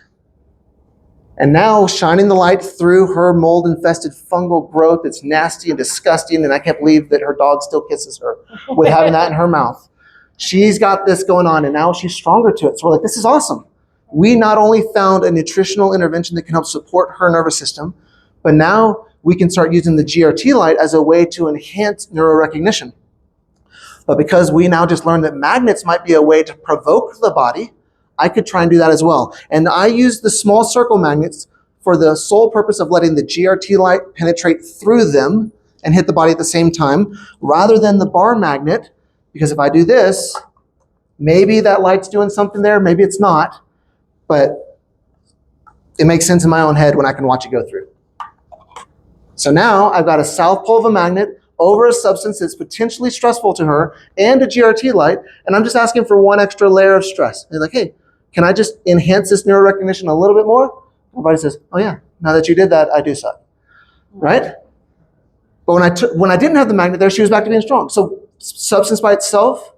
And now shining the light through her mold-infested fungal growth that's nasty and disgusting, and I can't believe that her dog still kisses her with having that in her mouth. She's got this going on, and now she's stronger to it. So we're like, this is awesome. We not only found a nutritional intervention that can help support her nervous system, but now we can start using the GRT light as a way to enhance neurorecognition. But because we now just learned that magnets might be a way to provoke the body, I could try and do that as well. And I use the small circle magnets for the sole purpose of letting the GRT light penetrate through them and hit the body at the same time, rather than the bar magnet, because if I do this, maybe that light's doing something there, maybe it's not, but it makes sense in my own head when I can watch it go through. So now I've got a south pole of a magnet over a substance that's potentially stressful to her and a GRT light, and I'm just asking for one extra layer of stress. And they're like, hey, can I just enhance this neurorecognition a little bit more? Everybody says, oh yeah, now that you did that, I do suck, right? But when I didn't have the magnet there, she was back to being strong. So substance by itself,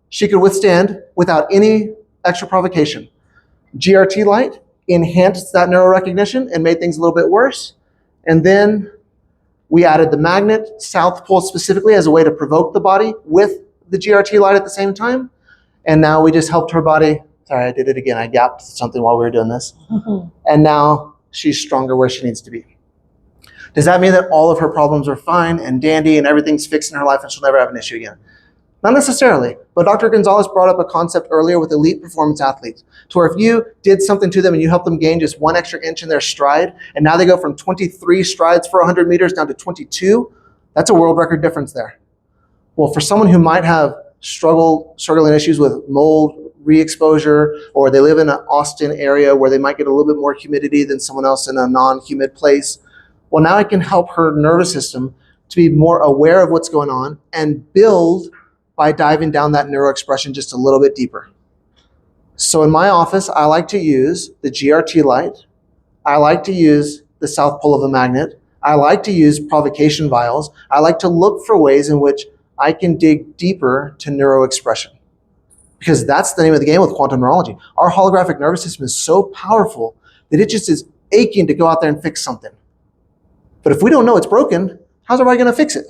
she could withstand without any extra provocation. GRT light enhanced that neurorecognition and made things a little bit worse. And then we added the magnet, south pole specifically, as a way to provoke the body with the GRT light at the same time. And now we just helped her body. Sorry, I did it again. I gapped something while we were doing this. And now she's stronger where she needs to be. Does that mean that all of her problems are fine and dandy and everything's fixed in her life and she'll never have an issue again? Not necessarily, but Dr. Gonzalez brought up a concept earlier with elite performance athletes, to where if you did something to them and you helped them gain just 1 extra inch in their stride, and now they go from 23 strides for 100 meters down to 22, that's a world record difference there. Well, for someone who might have struggling issues with mold re-exposure, or they live in an Austin area where they might get a little bit more humidity than someone else in a non-humid place, well, now I can help her nervous system to be more aware of what's going on and build by diving down that neuroexpression just a little bit deeper. So in my office, I like to use the GRT light. I like to use the south pole of a magnet. I like to use provocation vials. I like to look for ways in which I can dig deeper to neuroexpression. Because that's the name of the game with quantum neurology. Our holographic nervous system is so powerful that it just is aching to go out there and fix something. But if we don't know it's broken, how's everybody going to fix it?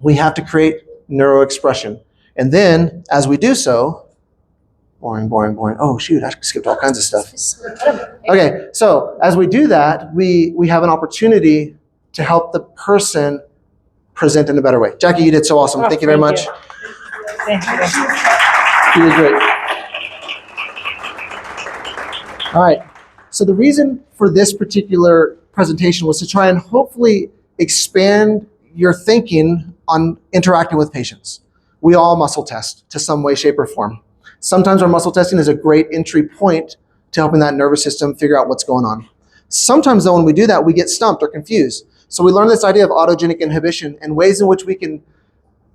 We have to create neuroexpression. And then, as we do so, boring. Oh, shoot, I skipped all kinds of stuff. Okay, so as we do that, we have an opportunity to help the person present in a better way. Jackie, you did so awesome. Thank you very much. Thank you. You did great. All right, so the reason for this particular presentation was to try and hopefully expand your thinking on interacting with patients. We all muscle test to some way, shape, or form. Sometimes our muscle testing is a great entry point to helping that nervous system figure out what's going on. Sometimes though, when we do that, we get stumped or confused. So we learn this idea of autogenic inhibition and ways in which we can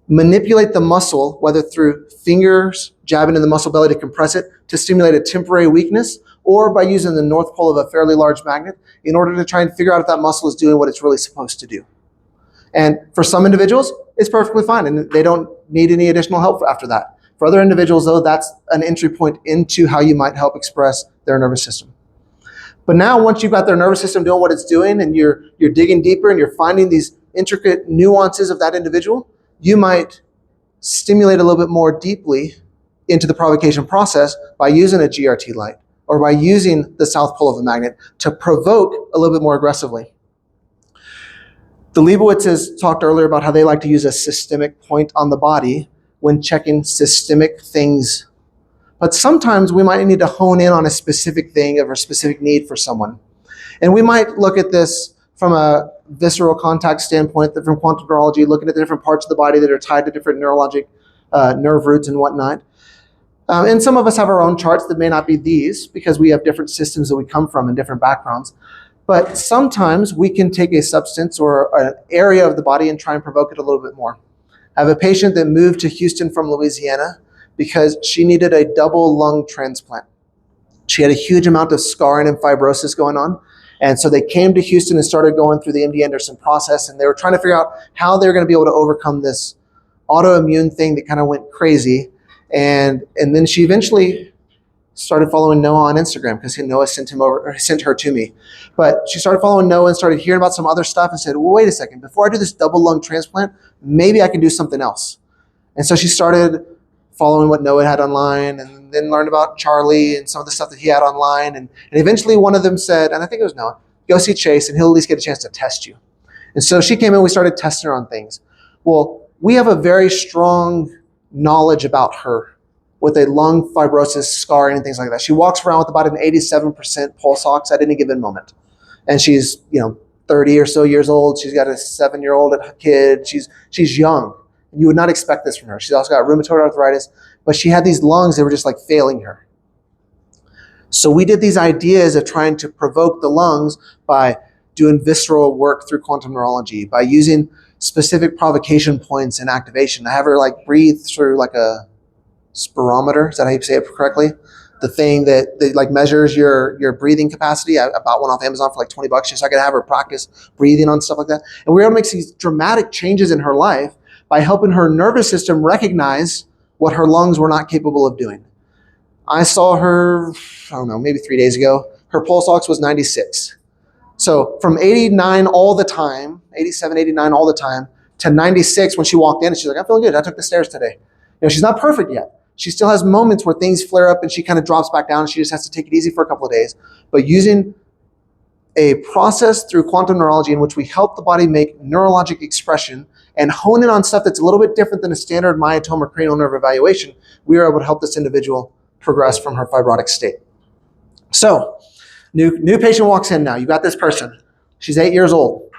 manipulate the muscle, whether through fingers jabbing in the muscle belly to compress it to stimulate a temporary weakness, or by using the north pole of a fairly large magnet in order to try and figure out if that muscle is doing what it's really supposed to do. And for some individuals, it's perfectly fine and they don't need any additional help after that. For other individuals though, that's an entry point into how you might help express their nervous system. But now once you've got their nervous system doing what it's doing and you're digging deeper and you're finding these intricate nuances of that individual, you might stimulate a little bit more deeply into the provocation process by using a GRT light or by using the south pole of a magnet to provoke a little bit more aggressively. The Leibowitzes talked earlier about how they like to use a systemic point on the body when checking systemic things. But sometimes we might need to hone in on a specific thing or a specific need for someone. And we might look at this from a visceral contact standpoint, from quantum neurology, looking at the different parts of the body that are tied to different neurologic nerve roots and whatnot. And some of us have our own charts that may not be these because we have different systems that we come from and different backgrounds. But sometimes we can take a substance or an area of the body and try and provoke it a little bit more. I have a patient that moved to Houston from Louisiana because she needed a double lung transplant. She had a huge amount of scarring and fibrosis going on. And so they came to Houston and started going through the MD Anderson process, and they were trying to figure out how they were going to be able to overcome this autoimmune thing that kind of went crazy. And then she eventually started following Noah on Instagram because Noah sent her to me. But she started following Noah and started hearing about some other stuff and said, well, wait a second, before I do this double lung transplant, maybe I can do something else. And so she started following what Noah had online and then learned about Charlie and some of the stuff that he had online. And eventually one of them said, and I think it was Noah, go see Chase and he'll at least get a chance to test you. And so she came in, we started testing her on things. Well, we have a very strong knowledge about her with a lung fibrosis, scarring, and things like that. She walks around with about an 87% pulse ox at any given moment. And she's, 30 or so years old. She's got a 7-year-old kid. She's young. You would not expect this from her. She's also got rheumatoid arthritis, but she had these lungs that were just like failing her. So we did these ideas of trying to provoke the lungs by doing visceral work through quantum neurology, by using specific provocation points and activation. I have her like breathe through like a spirometer. Is that how you say it correctly? The thing that like measures your breathing capacity. I bought one off Amazon for like $20 just so I could have her practice breathing on stuff like that. And we were able to make these dramatic changes in her life by helping her nervous system recognize what her lungs were not capable of doing. I saw her, I don't know, maybe 3 days ago. Her pulse ox was 96. So from 89 all the time, 87, 89 all the time, to 96 when she walked in, and she's like, I'm feeling good. I took the stairs today. She's not perfect yet. She still has moments where things flare up and she kind of drops back down and she just has to take it easy for a couple of days. But using a process through quantum neurology in which we help the body make neurologic expression and hone in on stuff that's a little bit different than a standard myotome or cranial nerve evaluation, we are able to help this individual progress from her fibrotic state. So, new patient walks in now. You got this person. She's 8 years old.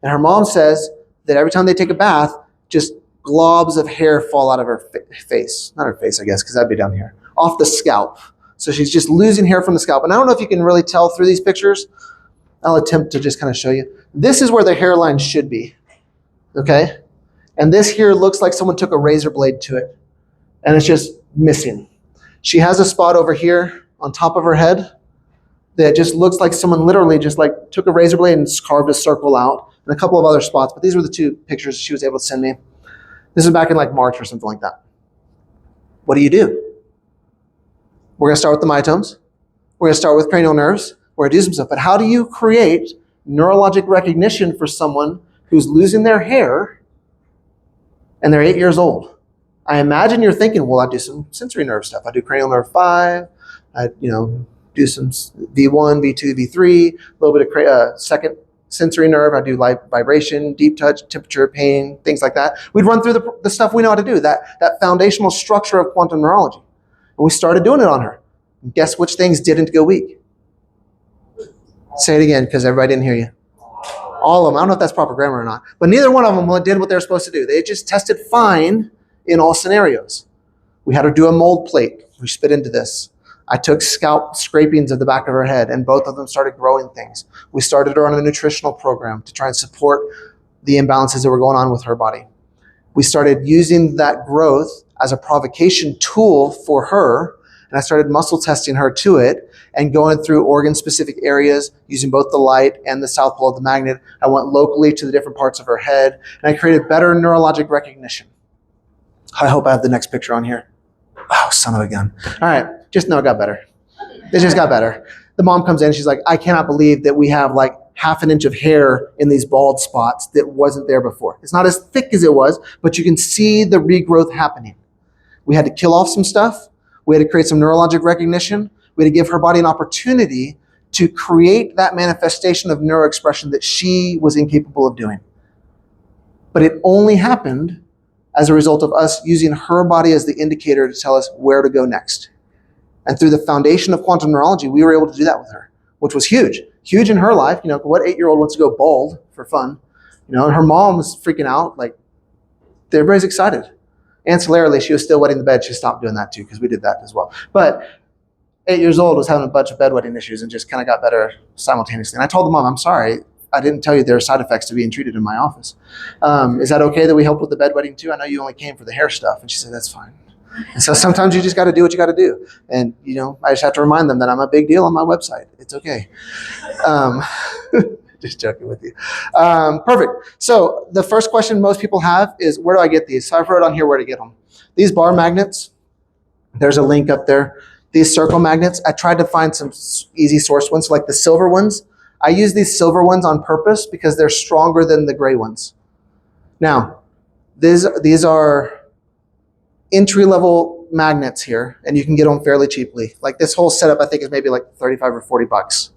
And her mom says that every time they take a bath, just globs of hair fall out of her face. Not her face, I guess, because that'd be down here. Off the scalp. So she's just losing hair from the scalp. And I don't know if you can really tell through these pictures. I'll attempt to just kind of show you. This is where the hairline should be. Okay? And this here looks like someone took a razor blade to it. And it's just missing. She has a spot over here on top of her head that just looks like someone literally just like took a razor blade and carved a circle out, and a couple of other spots. But these were the 2 pictures she was able to send me. This is back in like March or something like that. What do? We're going to start with the myotomes. We're going to start with cranial nerves. We're going to do some stuff. But how do you create neurologic recognition for someone who's losing their hair and they're 8 years old? I imagine you're thinking, well, I do some sensory nerve stuff. I do cranial nerve 5. I, do some V1, V2, V3, a little bit of second sensory nerve. I do light vibration, deep touch, temperature, pain, things like that. We'd run through the stuff we know how to do, that foundational structure of quantum neurology. And we started doing it on her. And guess which things didn't go weak? Say it again, because everybody didn't hear you. All of them. I don't know if that's proper grammar or not. But neither one of them did what they were supposed to do. They just tested fine in all scenarios. We had her do a mold plate. We spit into this. I took scalp scrapings of the back of her head, and both of them started growing things. We started her on a nutritional program to try and support the imbalances that were going on with her body. We started using that growth as a provocation tool for her, and I started muscle testing her to it and going through organ-specific areas using both the light and the south pole of the magnet. I went locally to the different parts of her head, and I created better neurologic recognition. I hope I have the next picture on here. Oh, son of a gun. All right, just know it got better. It just got better. The mom comes in, she's like, I cannot believe that we have like half an inch of hair in these bald spots that wasn't there before. It's not as thick as it was, but you can see the regrowth happening. We had to kill off some stuff. We had to create some neurologic recognition. We had to give her body an opportunity to create that manifestation of neuroexpression that she was incapable of doing. But it only happened as a result of us using her body as the indicator to tell us where to go next. And through the foundation of quantum neurology, we were able to do that with her, which was huge. Huge in her life. What 8-year-old wants to go bald for fun? And her mom was freaking out. Like, everybody's excited. Ancillarily, she was still wetting the bed. She stopped doing that too, because we did that as well. But 8 years old, was having a bunch of bedwetting issues and just kind of got better simultaneously. And I told the mom, I'm sorry, I didn't tell you there are side effects to being treated in my office. Is that okay that we help with the bedwetting too? I know you only came for the hair stuff. And she said, that's fine. And so sometimes you just got to do what you got to do. And, I just have to remind them that I'm a big deal on my website. It's okay. Just joking with you. Perfect. So the first question most people have is, where do I get these? So I've wrote on here where to get them. These bar magnets, there's a link up there. These circle magnets, I tried to find some easy source ones, like the silver ones. I use these silver ones on purpose because they're stronger than the gray ones. Now, these are entry-level magnets here, and you can get them fairly cheaply. Like this whole setup, I think, is maybe like 35 or 40 bucks.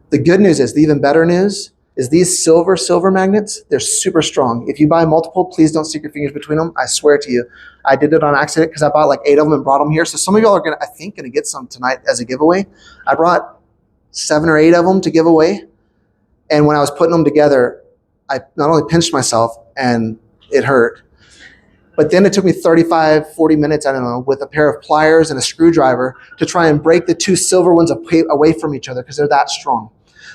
The good news is, the even better news is these silver magnets, they're super strong. If you buy multiple, please don't stick your fingers between them. I swear to you. I did it on accident because I bought like 8 of them and brought them here. So some of y'all are I think, gonna get some tonight as a giveaway. I brought 7 or 8 of them to give away. And when I was putting them together, I not only pinched myself and it hurt, but then it took me 35, 40 minutes, I don't know, with a pair of pliers and a screwdriver to try and break the two silver ones away from each other because they're that strong.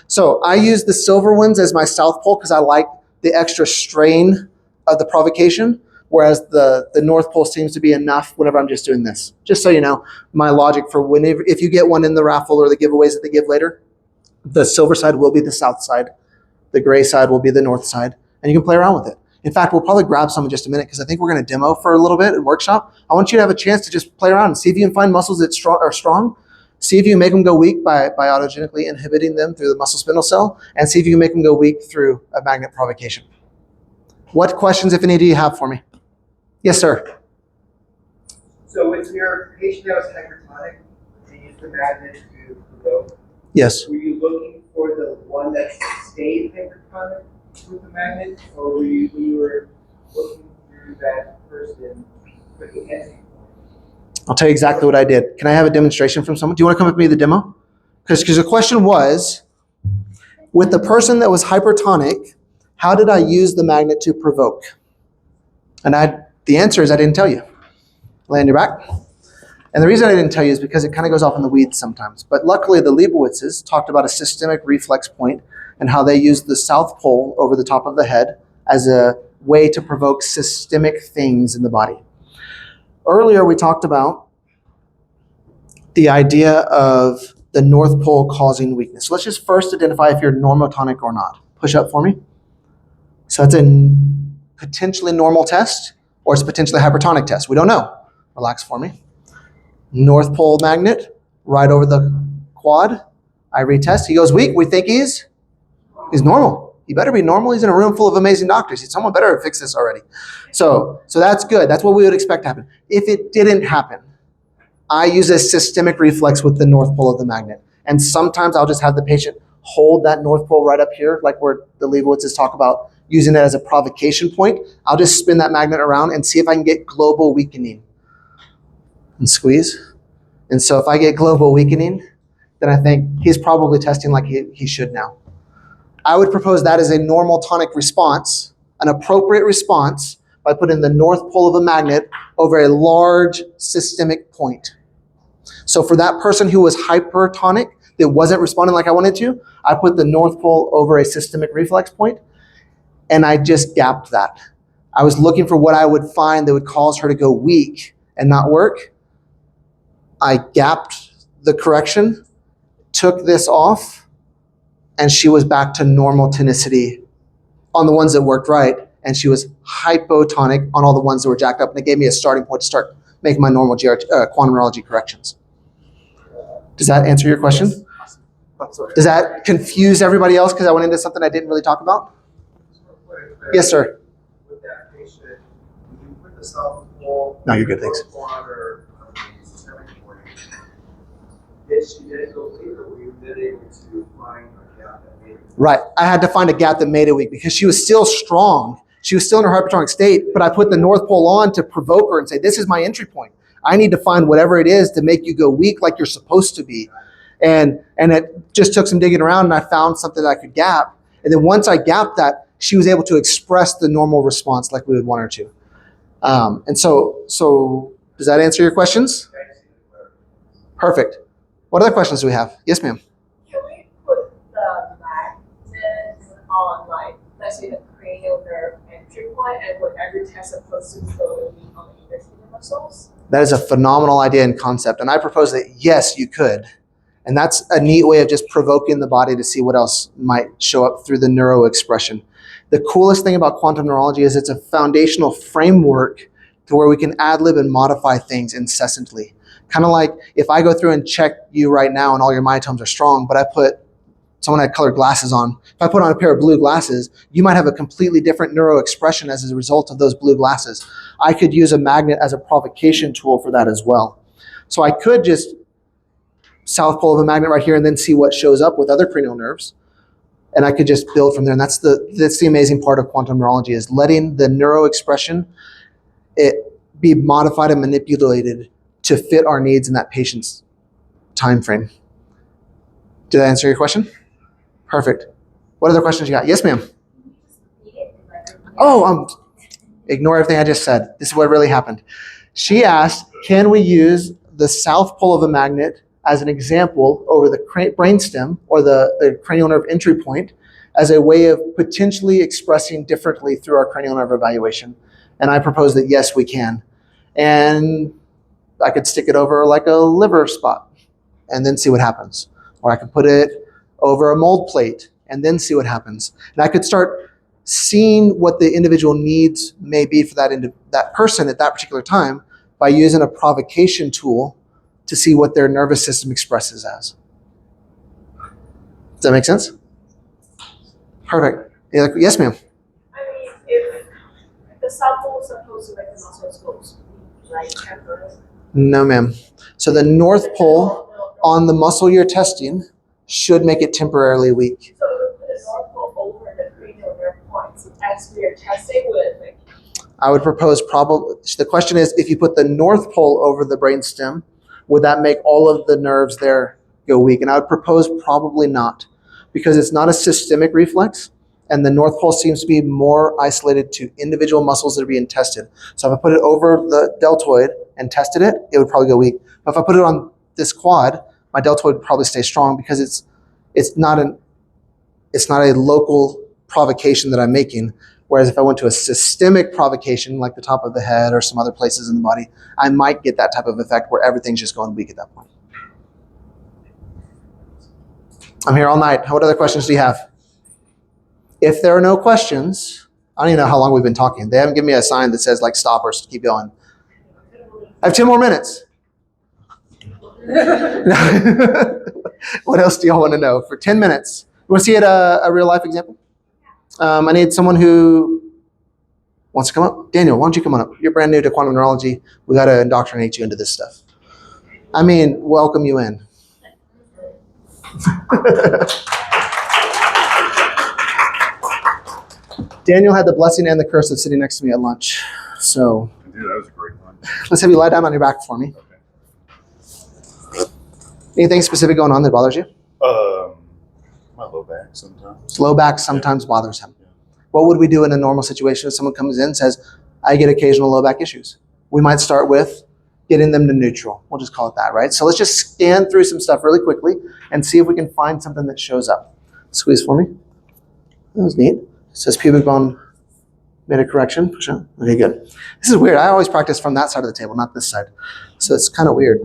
So I use the silver ones as my south pole because I like the extra strain of the provocation, whereas the north pole seems to be enough whenever I'm just doing this. Just so you know, my logic for whenever, if you get one in the raffle or the giveaways that they give later, the silver side will be the south side, the gray side will be the north side, and you can play around with it. In fact, we'll probably grab some in just a minute because I think we're going to demo for a little bit and workshop. I want you to have a chance to just play around and see if you can find muscles that are strong. See if you can make them go weak by autogenically inhibiting them through the muscle spindle cell, and see if you can make them go weak through a magnet provocation. What questions, if any, do you have for me? Yes, sir. So with your patient that was hypertonic, they used the magnet to provoke. Yes. Were you looking for the one that stayed hypertonic with the magnet, or were you looking through that person with the entry point? I'll tell you exactly what I did. Can I have a demonstration from someone? Do you want to come with me to the demo? Because the question was, with the person that was hypertonic, how did I use the magnet to provoke? And the answer is I didn't tell you. Lay on your back. And the reason I didn't tell you is because it kind of goes off in the weeds sometimes. But luckily, the Leibowitzes talked about a systemic reflex point and how they used the south pole over the top of the head as a way to provoke systemic things in the body. Earlier, we talked about the idea of the north pole causing weakness. So let's just first identify if you're normotonic or not. Push up for me. So that's a potentially normal test, or it's potentially a hypertonic test. We don't know. Relax for me. North pole magnet, right over the quad. I retest. He goes weak. We think he's normal. He better be normal. He's in a room full of amazing doctors. Someone better fix this already. So that's good. That's what we would expect to happen. If it didn't happen, I use a systemic reflex with the north pole of the magnet. And sometimes I'll just have the patient hold that north pole right up here, like where the Leibowitzes talk about using it as a provocation point. I'll just spin that magnet around and see if I can get global weakening. And squeeze. And so if I get global weakening, then I think he's probably testing like he should now. I would propose that as a normal tonic response, an appropriate response, by putting the north pole of a magnet over a large systemic point. So for that person who was hypertonic, that wasn't responding like I wanted to, I put the north pole over a systemic reflex point, and I just gapped that. I was looking for what I would find that would cause her to go weak and not work. I gapped the correction, took this off, and she was back to normal tonicity on the ones that worked right, and she was hypotonic on all the ones that were jacked up, and it gave me a starting point to start making my normal quantum neurology corrections. Does that answer your question? Does that confuse everybody else because I went into something I didn't really talk about? Yes, sir. With that patient, when you put the south pole, No, you're good, thanks. Did she then go weak, or were you then able to find a gap that made it? Right. I had to find a gap that made it weak because she was still strong. She was still in her hypertonic state, but I put the north pole on to provoke her and say, this is my entry point. I need to find whatever it is to make you go weak like you're supposed to be. And it just took some digging around, and I found something that I could gap. And then once I gapped that, she was able to express the normal response like we would want her to. And so does that answer your questions? Perfect. What other questions do we have? Yes, ma'am. Can we put the magnet on, like, let's say the cranial nerve entry point, and would every test supposed to go to be on the interstitial muscles? That is a phenomenal idea and concept. And I propose that, yes, you could. And that's a neat way of just provoking the body to see what else might show up through the neuro expression. The coolest thing about quantum neurology is it's a foundational framework to where we can ad-lib and modify things incessantly. Kind of like if I go through and check you right now and all your myotomes are strong, but someone had colored glasses on. If I put on a pair of blue glasses, you might have a completely different neuro expression as a result of those blue glasses. I could use a magnet as a provocation tool for that as well. So I could just south pole of a magnet right here and then see what shows up with other cranial nerves. And I could just build from there. And that's the amazing part of quantum neurology, is letting the neuro expression it be modified and manipulated to fit our needs in that patient's time frame. Did that answer your question? Perfect. What other questions you got? Yes, ma'am. Oh, ignore everything I just said. This is what really happened. She asked, can we use the south pole of a magnet as an example over the brainstem or the cranial nerve entry point as a way of potentially expressing differently through our cranial nerve evaluation? And I proposed that yes, we can. And I could stick it over like a liver spot and then see what happens. Or I could put it over a mold plate and then see what happens. And I could start seeing what the individual needs may be for that person at that particular time by using a provocation tool to see what their nervous system expresses as. Does that make sense? Perfect. Yes, ma'am. I mean, if the sample is supposed to make the muscles go like temporarily. No, ma'am. So the north pole on the muscle you're testing should make it temporarily weak. So if we put the north pole over the cranial nerve points as we are testing with, like, I would propose probably, the question is, if you put the north pole over the brainstem, would that make all of the nerves there go weak? And I would propose probably not, because it's not a systemic reflex, and the north pole seems to be more isolated to individual muscles that are being tested. So if I put it over the deltoid and tested it, it would probably go weak. But if I put it on this quad, my deltoid would probably stay strong because it's not a local provocation that I'm making. Whereas if I went to a systemic provocation, like the top of the head or some other places in the body, I might get that type of effect where everything's just going weak at that point. I'm here all night. What other questions do you have? If there are no questions, I don't even know how long we've been talking. They haven't given me a sign that says like stop or keep going. I have 10 more minutes. What else do y'all want to know? For 10 minutes. You want to see a real life example? I need someone who wants to come up. Daniel, why don't you come on up? You're brand new to quantum neurology. We got to indoctrinate you into this stuff. I mean, welcome you in. Daniel had the blessing and the curse of sitting next to me at lunch. So, Dude, that was a great one. let's have you lie down on your back for me. Okay. Anything specific going on that bothers you? My low back sometimes. Low back sometimes bothers him. What would we do in a normal situation if someone comes in and says, I get occasional low back issues? We might start with getting them to neutral. We'll just call it that, right? So let's just scan through some stuff really quickly and see if we can find something that shows up. Squeeze for me. That was neat. It says pubic bone made a correction. Push out. Okay, good. This is weird. I always practice from that side of the table, not this side. So it's kind of weird.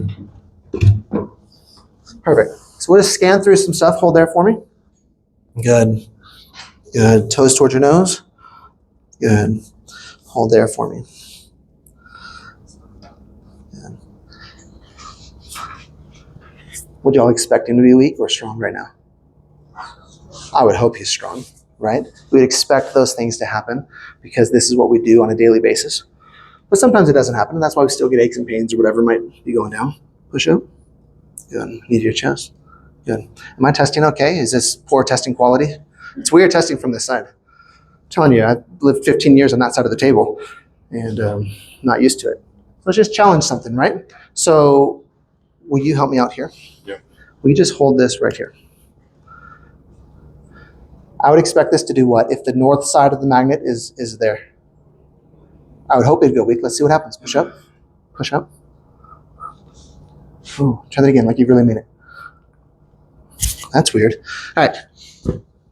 Perfect. So we'll just scan through some stuff. Hold there for me. Good. Good. Toes towards your nose. Good. Hold there for me. Good. Would y'all expect him to be weak or strong right now? I would hope he's strong, right? We'd expect those things to happen because this is what we do on a daily basis. But sometimes it doesn't happen, and that's why we still get aches and pains or whatever might be going down. Push up. Good. Knee to your chest. Good. Am I testing okay? Is this poor testing quality? It's weird testing from this side. I'm telling you, I've lived 15 years on that side of the table and not used to it. Let's just challenge something, right? So will you help me out here? Yeah. Will you just hold this right here? I would expect this to do what? If the north side of the magnet is there. I would hope it'd go weak. Let's see what happens. Push up. Push up. Ooh, try that again like you really mean it. That's weird. All right.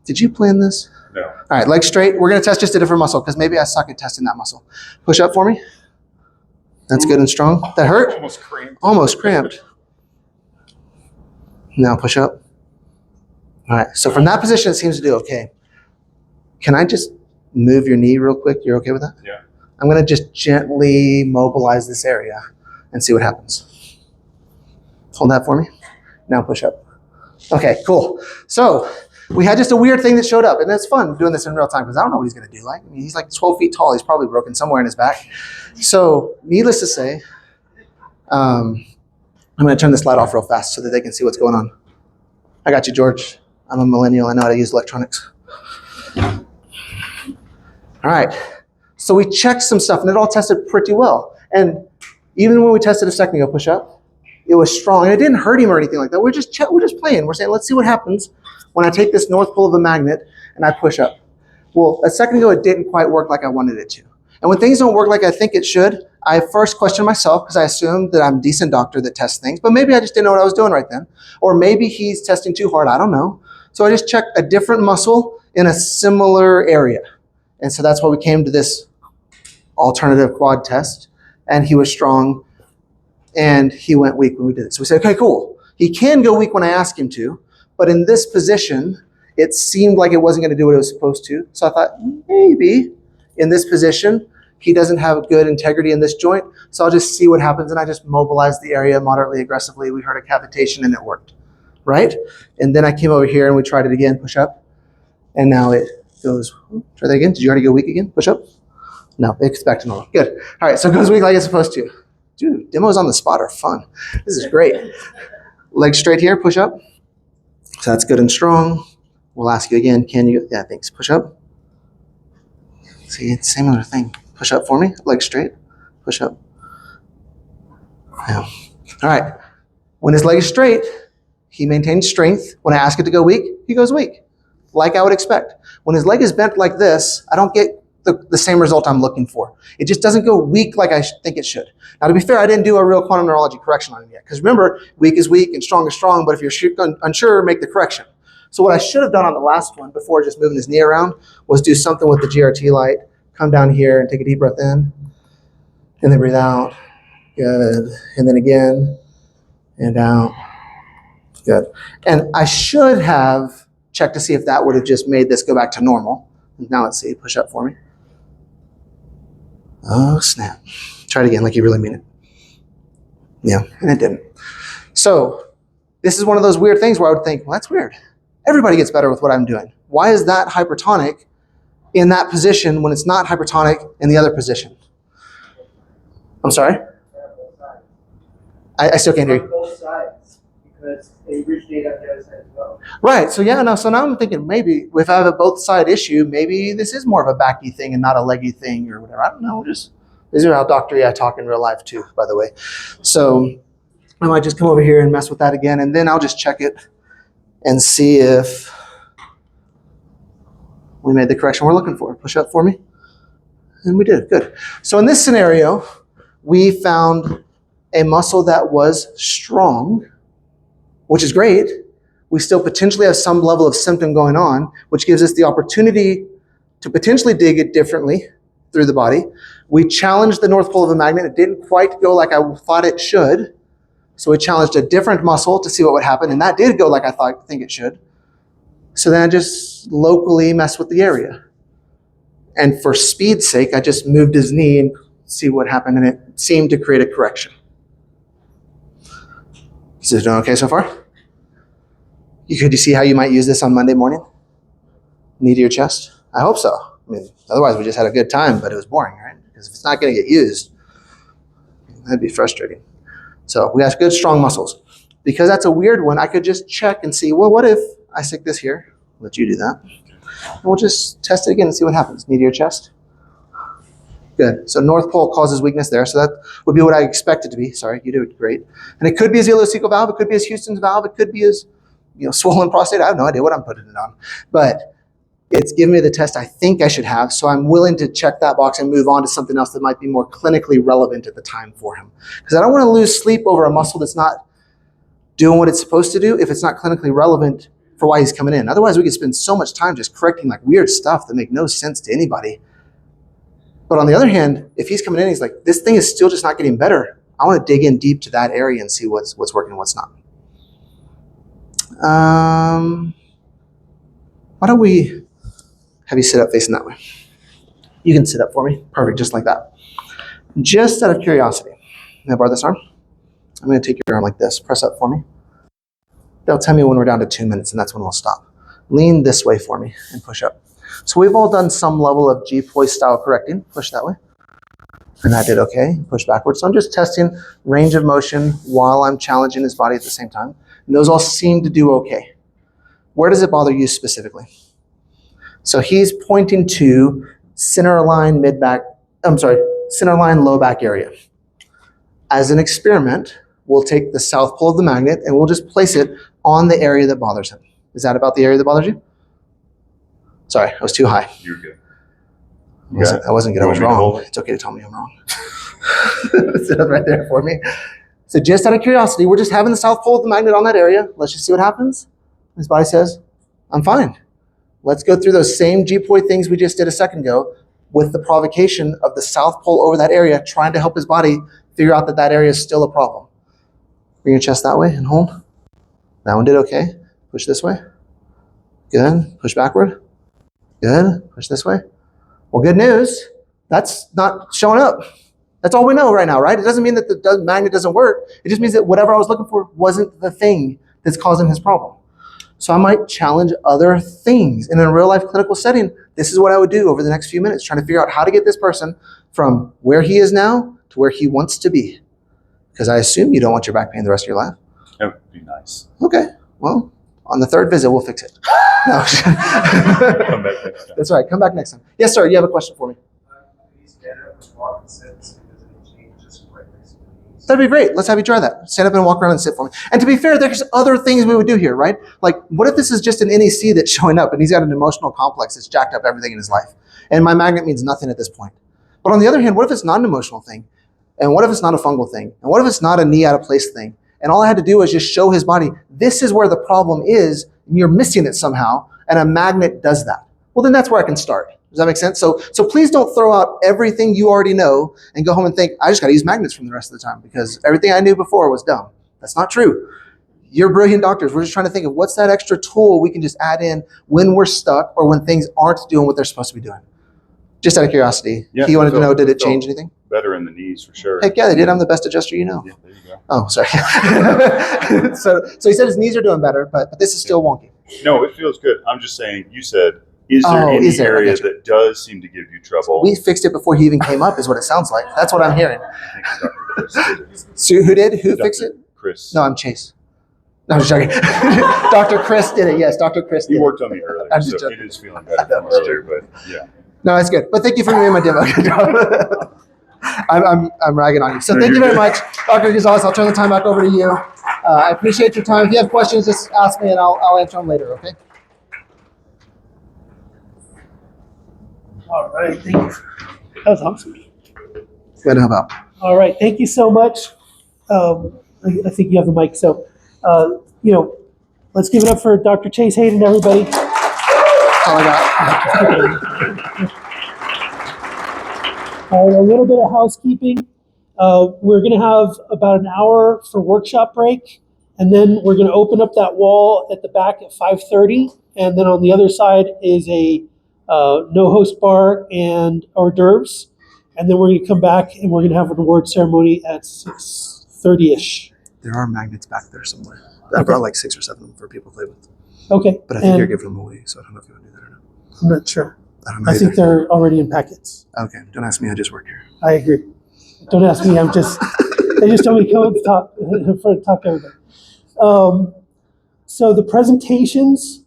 Did you plan this? No. All right, legs straight. We're going to test just a different muscle because maybe I suck at testing that muscle. Push up for me. That's good and strong. That hurt? Almost cramped. Almost cramped. Now push up. All right, so from that position, it seems to do okay. Can I just move your knee real quick? You're okay with that? Yeah. I'm going to just gently mobilize this area and see what happens. Hold that for me. Now push up. Okay, cool. So we had just a weird thing that showed up, and it's fun doing this in real time because I don't know what he's going to do. Like, I mean, he's like 12 feet tall. He's probably broken somewhere in his back. So needless to say, I'm going to turn this light off real fast so that they can see what's going on. I got you, George. I'm a millennial. I know how to use electronics. All right. So we checked some stuff, and it all tested pretty well. And even when we tested a second ago, push up, it was strong. And it didn't hurt him or anything like that. We're just playing. We're saying, let's see what happens when I take this north pole of the magnet and I push up. Well, a second ago, it didn't quite work like I wanted it to. And when things don't work like I think it should, I first question myself because I assume that I'm a decent doctor that tests things, but maybe I just didn't know what I was doing right then. Or maybe he's testing too hard, I don't know. So I just checked a different muscle in a similar area. And so that's why we came to this alternative quad test. And he was strong and he went weak when we did it. So we said, okay, cool. He can go weak when I ask him to, but in this position, it seemed like it wasn't going to do what it was supposed to. So I thought, maybe in this position, he doesn't have good integrity in this joint. So I'll just see what happens. And I just mobilized the area moderately aggressively. We heard a cavitation and it worked, right? And then I came over here and we tried it again, push up. And now it goes, try that again. Did you already go weak again? Push up? No, it's back to normal. Good. All right, so it goes weak like it's supposed to. Dude, demos on the spot are fun. This is great. Legs straight here, push up. So that's good and strong. We'll ask you again, can you, yeah, thanks. Push up. See, it's the same other thing. Push up for me, legs straight, push up. Yeah. All right, when his leg is straight, he maintains strength. When I ask it to go weak, he goes weak, like I would expect. When his leg is bent like this, I don't get the same result I'm looking for. It just doesn't go weak like I think it should. Now, to be fair, I didn't do a real quantum neurology correction on him yet, because remember, weak is weak and strong is strong, but if you're unsure, make the correction. So what I should have done on the last one, before just moving his knee around, was do something with the GRT light, come down here and take a deep breath in, and then breathe out. Good. And then again, and out. Good. And I should have checked to see if that would have just made this go back to normal. Now let's see, push up for me. Oh, snap. Try it again like you really mean it. Yeah, and it didn't. So this is one of those weird things where I would think, well, that's weird. Everybody gets better with what I'm doing. Why is that hypertonic in that position when it's not hypertonic in the other position? I'm sorry? I still can't hear you. Both sides, because they originate on the other side as well. Right, so yeah, no, so now I'm thinking maybe if I have a both side issue, maybe this is more of a backy thing and not a leggy thing or whatever. I don't know, just these are how doctor-y I talk in real life too, by the way. So I might just come over here and mess with that again, and then I'll just check it and see if we made the correction we're looking for. Push up for me. And we did, good. So in this scenario, we found a muscle that was strong, which is great. We still potentially have some level of symptom going on, which gives us the opportunity to potentially dig it differently through the body. We challenged the north pole of the magnet. It didn't quite go like I thought it should. So we challenged a different muscle to see what would happen, and that did go like I think it should. So then I just locally messed with the area. And for speed's sake, I just moved his knee and see what happened, and it seemed to create a correction. Is this doing okay so far? Could you see how you might use this on Monday morning? Knee to your chest? I hope so. I mean, otherwise we just had a good time, but it was boring, right? Because if it's not going to get used, that'd be frustrating. So we have good, strong muscles. Because that's a weird one, I could just check and see, well, what if I stick this here? Let you do that. And we'll just test it again and see what happens. Knee to your chest. Good. So north pole causes weakness there. So that would be what I expect it to be. Sorry, you did great. And it could be his ileocecal valve. It could be his Houston's valve. It could be his swollen prostate. I have no idea what I'm putting it on. But it's giving me the test I think I should have. So I'm willing to check that box and move on to something else that might be more clinically relevant at the time for him. Because I don't want to lose sleep over a muscle that's not doing what it's supposed to do if it's not clinically relevant for why he's coming in. Otherwise, we could spend so much time just correcting like weird stuff that make no sense to anybody. But on the other hand, if he's coming in, he's like, this thing is still just not getting better. I want to dig in deep to that area and see what's working and what's not. Why don't we have you sit up facing that way? You can sit up for me. Perfect, just like that. Just out of curiosity, can I borrow this arm? I'm going to take your arm like this. Press up for me. They'll tell me when we're down to 2 minutes, and that's when we'll stop. Lean this way for me and push up. So we've all done some level of G-poise style correcting. Push that way. And that did okay. Push backwards. So I'm just testing range of motion while I'm challenging his body at the same time. And those all seem to do okay. Where does it bother you specifically? So he's pointing to center line center line low back area. As an experiment, we'll take the south pole of the magnet and we'll just place it on the area that bothers him. Is that about the area that bothers you? Sorry, I was too high. You're good. I wasn't good. I was You want me to wrong. hold it? It's okay to tell me I'm wrong. Sit up right there for me. So just out of curiosity, we're just having the south pole of the magnet on that area. Let's just see what happens. His body says, I'm fine. Let's go through those same G-poi things we just did a second ago with the provocation of the south pole over that area, trying to help his body figure out that that area is still a problem. Bring your chest that way and hold. That one did okay. Push this way. Good. Push backward. Good. Push this way. Well, good news. That's not showing up. That's all we know right now, right? It doesn't mean that the magnet doesn't work. It just means that whatever I was looking for wasn't the thing that's causing his problem. So I might challenge other things. And in a real life clinical setting, this is what I would do over the next few minutes, trying to figure out how to get this person from where he is now to where he wants to be. Because I assume you don't want your back pain the rest of your life. That would be nice. Okay, well, on the third visit, we'll fix it. No. Come back next time. That's right, come back next time. Yes, sir, you have a question for me. Please stand up and walk and sit, so it doesn't change just right next to the knees. That'd be great. Let's have you try that. Stand up and walk around and sit for me. And to be fair, there's other things we would do here, right? Like, what if this is just an NEC that's showing up and he's got an emotional complex that's jacked up everything in his life? And my magnet means nothing at this point. But on the other hand, what if it's not an emotional thing? And what if it's not a fungal thing? And what if it's not a knee out of place thing? And all I had to do was just show his body, this is where the problem is, and you're missing it somehow, and a magnet does that. Well, then that's where I can start. Does that make sense? So please don't throw out everything you already know and go home and think, I just got to use magnets from the rest of the time because everything I knew before was dumb. That's not true. You're brilliant doctors. We're just trying to think of what's that extra tool we can just add in when we're stuck or when things aren't doing what they're supposed to be doing. Just out of curiosity, Yeah, he wanted to it know, felt- did it it felt change anything? Better in the knees for sure. Heck yeah, they did. I'm the best adjuster you know. Yeah, there you go. Oh, sorry. so he said his knees are doing better, but this is still wonky. No, it feels good. I'm just saying, you said, is there Oh, any is there? I area got you. that does seem to give you trouble? We fixed it before he even came up, is what it sounds like. That's what I'm hearing. I think Dr. Chris did it. So who did? Who fixed it? Chris. No, I'm Chase. No, I'm just joking. Dr. Chris did it. Yes, Dr. Chris He did. worked on me earlier, I'm just so joking. it is feeling better from earlier, but yeah. No, that's good. But thank you for doing my demo. Good job. I'm ragging on you. So thank you very much, Dr. Gonzalez. I'll turn the time back over to you. I appreciate your time. If you have questions, just ask me and I'll answer them later, okay? All right, thank you. That was awesome. Good to help out. All right, thank you so much. I think you have the mic, so, let's give it up for Dr. Chase Hayden, everybody. That's all I got. All right, a little bit of housekeeping. We're going to have about an hour for workshop break, and then we're going to open up that wall at the back at 5:30, and then on the other side is a no-host bar and hors d'oeuvres, and then we're going to come back and we're going to have an award ceremony at 6:30ish. There are magnets back there somewhere. I brought like 6 or 7 of them for people to play with. Okay. But I think and you're giving them away, so I don't know if you want to do that or not. I'm not sure. I don't know I think either. they're already in packets. Okay, don't ask me. I just work here. I agree. Don't ask me. They just told me to come up top in front of talk to everybody. So the presentations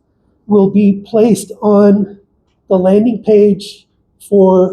will be placed on the landing page for